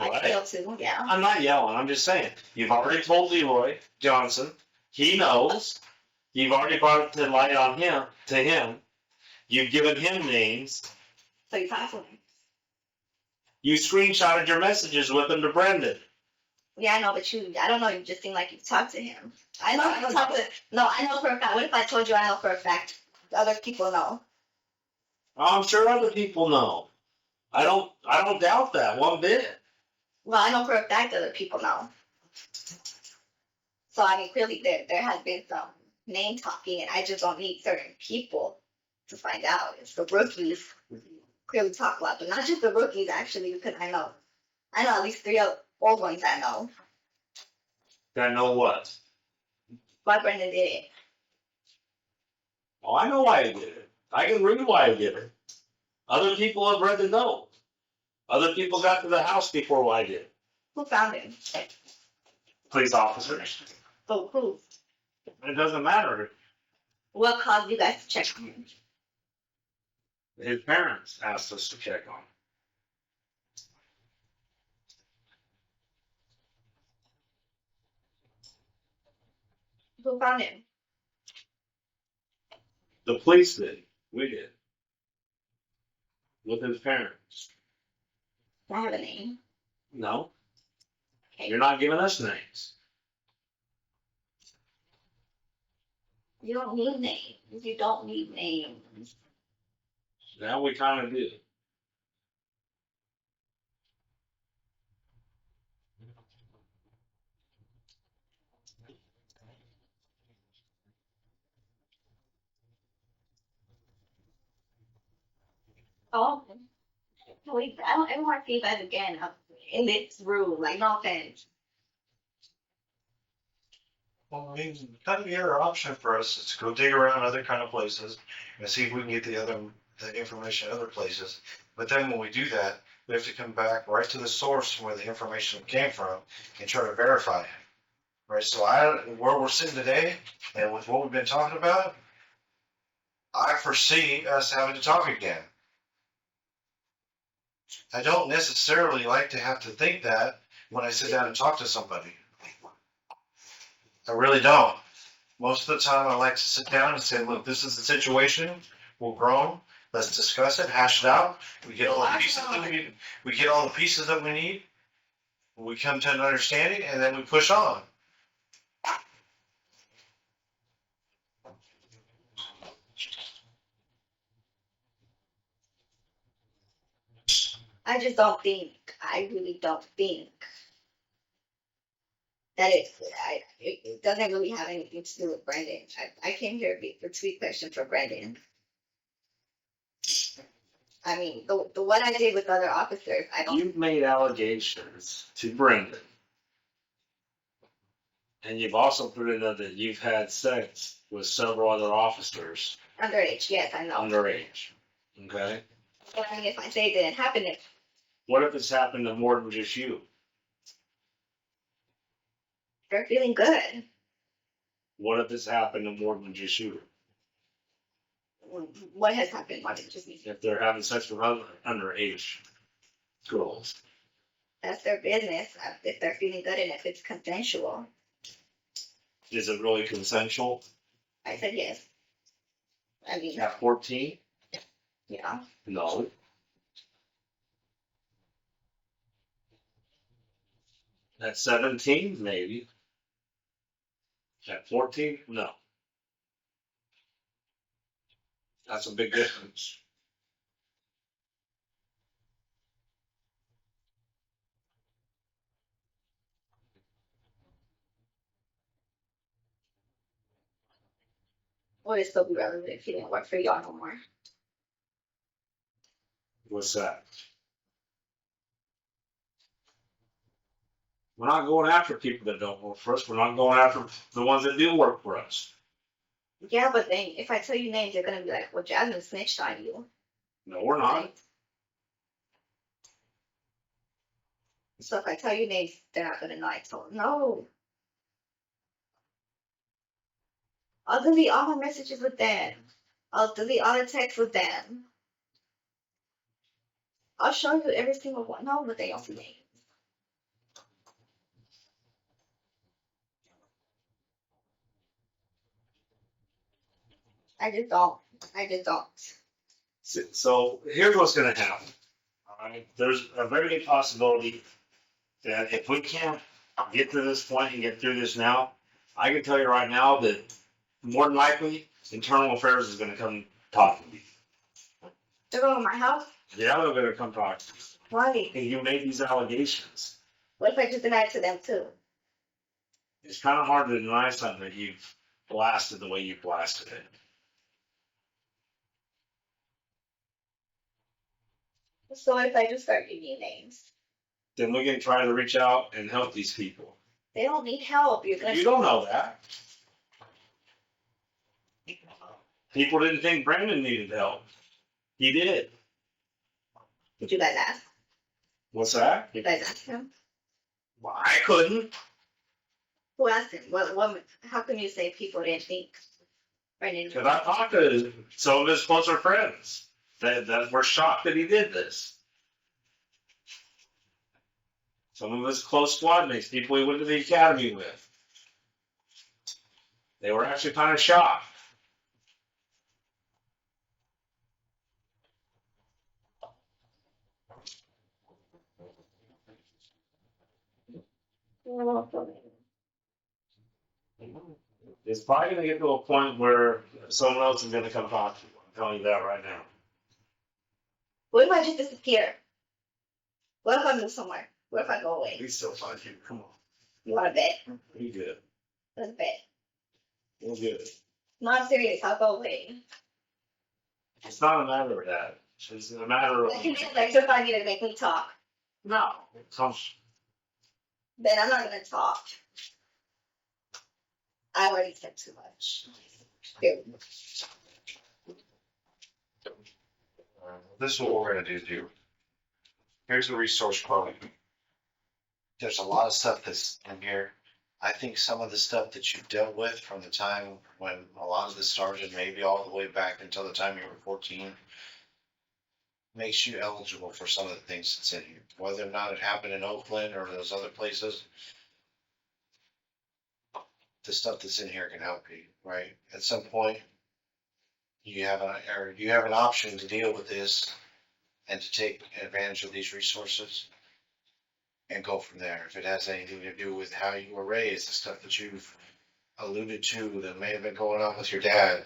Right? I feel too, yeah. I'm not yelling. I'm just saying. You've already told Leroy Johnson. He knows. You've already brought it to light on him. To him. You've given him names. So you talked to him. You screenshotted your messages with him to Brendan. Yeah, I know, but I don't know, you just seem like you talked to him. I know you talked to, no, I know for a fact. What if I told you I know for a fact? Other people know. I'm sure other people know. I don't doubt that one bit. Well, I know for a fact other people know. So I mean, clearly there has been some name talking, and I just don't need certain people to find out. It's the rookies clearly talk a lot, but not just the rookies actually, because I know at least three old ones I know. That know what? Why Brendan did it. Oh, I know why I did it. I can read why I did it. Other people have read the note. Other people got to the house before I did. Who found him? Police officers. So who? It doesn't matter. What caused you guys to check on him? His parents asked us to check on him. Who found him? The police did. We did. With his parents. I have a name. No. Okay. You're not giving us names. You don't need names. You don't need names. Now we kind of do. Oh, wait, I don't ever want to see you guys again in this room. Like, no offense. Well, I mean, kind of the other option for us is to go dig around other kind of places and see if we can get the information other places. But then when we do that, we have to come back right to the source where the information came from and try to verify it. Right. So where we're sitting today and with what we've been talking about, I foresee us having to talk again. I don't necessarily like to have to think that when I sit down and talk to somebody. I really don't. Most of the time, I like to sit down and say, look, this is the situation. We're grown. Let's discuss it, hash it out. We get all the pieces that we need. We get all the pieces that we need. We come to an understanding, and then we push on. I just don't think. I really don't think that it doesn't really have anything to do with Brendan. I came here for two questions for Brendan. I mean, the what I did with other officers, I don't. You've made allegations to Brendan. And you've also put in there that you've had sex with several other officers Underage, yes, I know. underage. Okay? But I mean, if I say it didn't happen, What if it's happened to more than just you? they're feeling good. What if it's happened to more than just you? What has happened? What did just me? If they're having sex with other underage girls. That's their business. If they're feeling good and if it's consensual. Is it really consensual? I said yes. I mean, At 14? yeah. No. At 17, maybe. At 14, no. That's a big difference. Would it still be relevant if he didn't work for y'all no more? What's that? We're not going after people that don't work for us. We're not going after the ones that do work for us. Yeah, but then if I tell you names, they're gonna be like, "Well, Jasmine snitched on you." No, we're not. Right? So if I tell you names, they're not gonna know I told. No, I'll delete all my messages with them. I'll delete all the texts with them. I'll show you every single one. No, but they don't see names. I just don't. I just don't. So here's what's going to happen. All right. There's a very good possibility that if we can't get to this point and get through this now, I can tell you right now that more than likely, internal affairs is going to come talk to me. They're going to my house. Yeah, they're gonna come talk to you. Why? And you made these allegations. What if I just deny it to them too? It's kind of hard to deny something that you've blasted the way you blasted it. So what if I just start giving you names? Then we can try to reach out and help these people. They don't need help. You're gonna. You don't know that. People didn't think Brandon needed help. He did. Did you guys ask? What's that? You guys asked him? Well, I couldn't. Who asked him? What? How can you say people didn't think? Brandon. Because I talked to some of his closer friends that were shocked that he did this. Some of his close squad mates, people he went to the academy with. They were actually kind of shocked. It's probably going to get to a point where someone else is going to come talk to you. I'm telling you that right now. What if I just disappear? What if I move somewhere? What if I go away? We still find you. Come on. You want to bet? We good. Let's bet. We're good. No, I'm serious. I'll go away. It's not a matter of that. It's a matter of I can get lecture if I need to make me talk. no. It comes. Then I'm not gonna talk. I already said too much. This is what we're gonna do. Here's the resource quote. There's a lot of stuff that's in here. I think some of the stuff that you've dealt with from the time when a lot of this started, maybe all the way back until the time you were 14, makes you eligible for some of the things that's in here. Whether or not it happened in Oakland or those other places, the stuff that's in here can help you, right? At some point, you have an option to deal with this and to take advantage of these resources and go from there. If it has anything to do with how you were raised, the stuff that you've alluded to that may have been going on with your dad,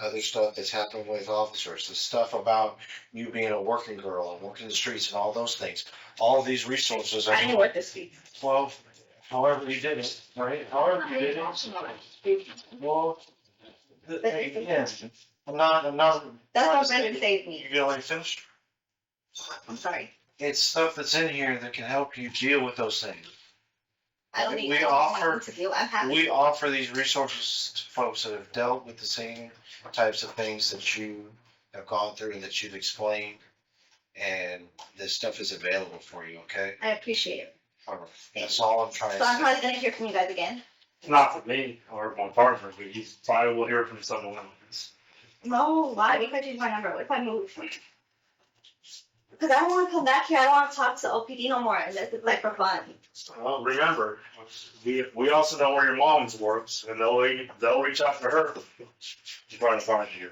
other stuff that's happened with officers, the stuff about you being a working girl and working the streets and all those things. All of these resources are. I didn't work this week. Well, however you did it, right? However you did it. Well, again, I'm not. That's how Brandon saved me. You gonna let me finish? I'm sorry. It's stuff that's in here that can help you deal with those things. I don't need We to offer- to do. I'm happy. We offer these resources to folks that have dealt with the same types of things that you have gone through and that you've explained. And this stuff is available for you, okay? I appreciate it. All right. That's all I'm trying So I'm to say. probably gonna hear from you guys again. Not from me or my partner, but you probably will hear from someone else. No, why? What if I change my number? What if I move? Because I don't want to come back here. I don't want to talk to OPD no more. This is like for fun. Well, remember, we also know where your mom's works, and they'll reach out to her to try to find you.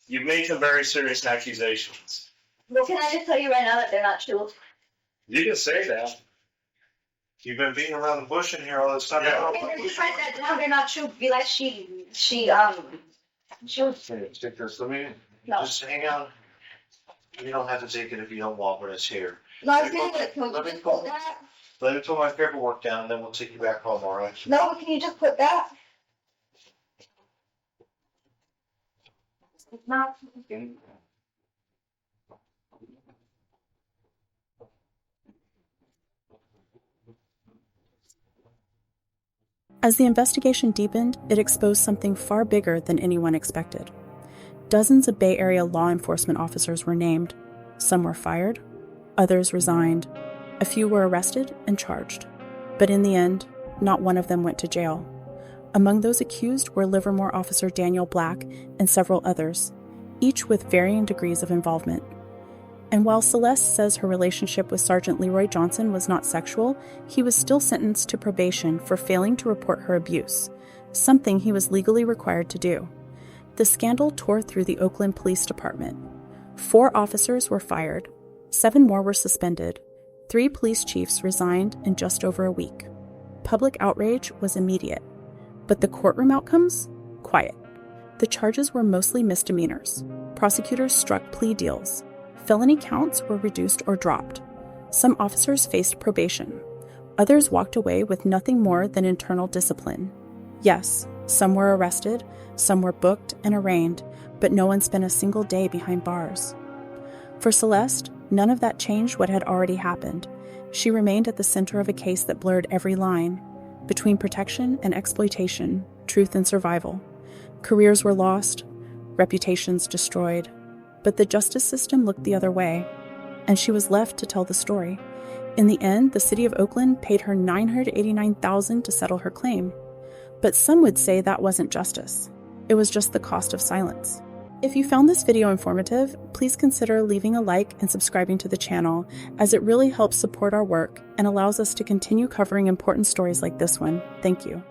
You've made some very serious accusations. Well, can I just tell you right now that they're not true? You can say that. You've been beating around the bush in here all this time. Yeah. Okay, just write that down. They're not true. Be like she was. Take this, let me, No. just hang on. You don't have to take it if you don't want when it's here. No, I was saying that. Can Let we me just call. put that? Let me put my paperwork down and then we'll take you back home, all right? No, can you just put that? It's not. As the investigation deepened, it exposed something far bigger than anyone expected. Dozens of Bay Area law enforcement officers were named. Some were fired, others resigned, a few were arrested and charged. But in the end, not one of them went to jail. Among those accused were Livermore officer Daniel Black and several others, each with varying degrees of involvement. And while Celeste says her relationship with Sergeant Leroy Johnson was not sexual, he was still sentenced to probation for failing to report her abuse, something he was legally required to do. The scandal tore through the Oakland Police Department. 4 officers were fired, 7 more were suspended, 3 police chiefs resigned in just over a week. Public outrage was immediate, but the courtroom outcomes? Quiet. The charges were mostly misdemeanors. Prosecutors struck plea deals. Felony counts were reduced or dropped. Some officers faced probation. Others walked away with nothing more than internal discipline. Yes, some were arrested, some were booked and arraigned, but no one spent a single day behind bars. For Celeste, none of that changed what had already happened. She remained at the center of a case that blurred every line, between protection and exploitation, truth and survival. Careers were lost, reputations destroyed, but the justice system looked the other way, and she was left to tell the story. In the end, the city of Oakland paid her $989,000 to settle her claim. But some would say that wasn't justice. It was just the cost of silence. If you found this video informative, please consider leaving a like and subscribing to the channel, as it really helps support our work and allows us to continue covering important stories like this one. Thank you.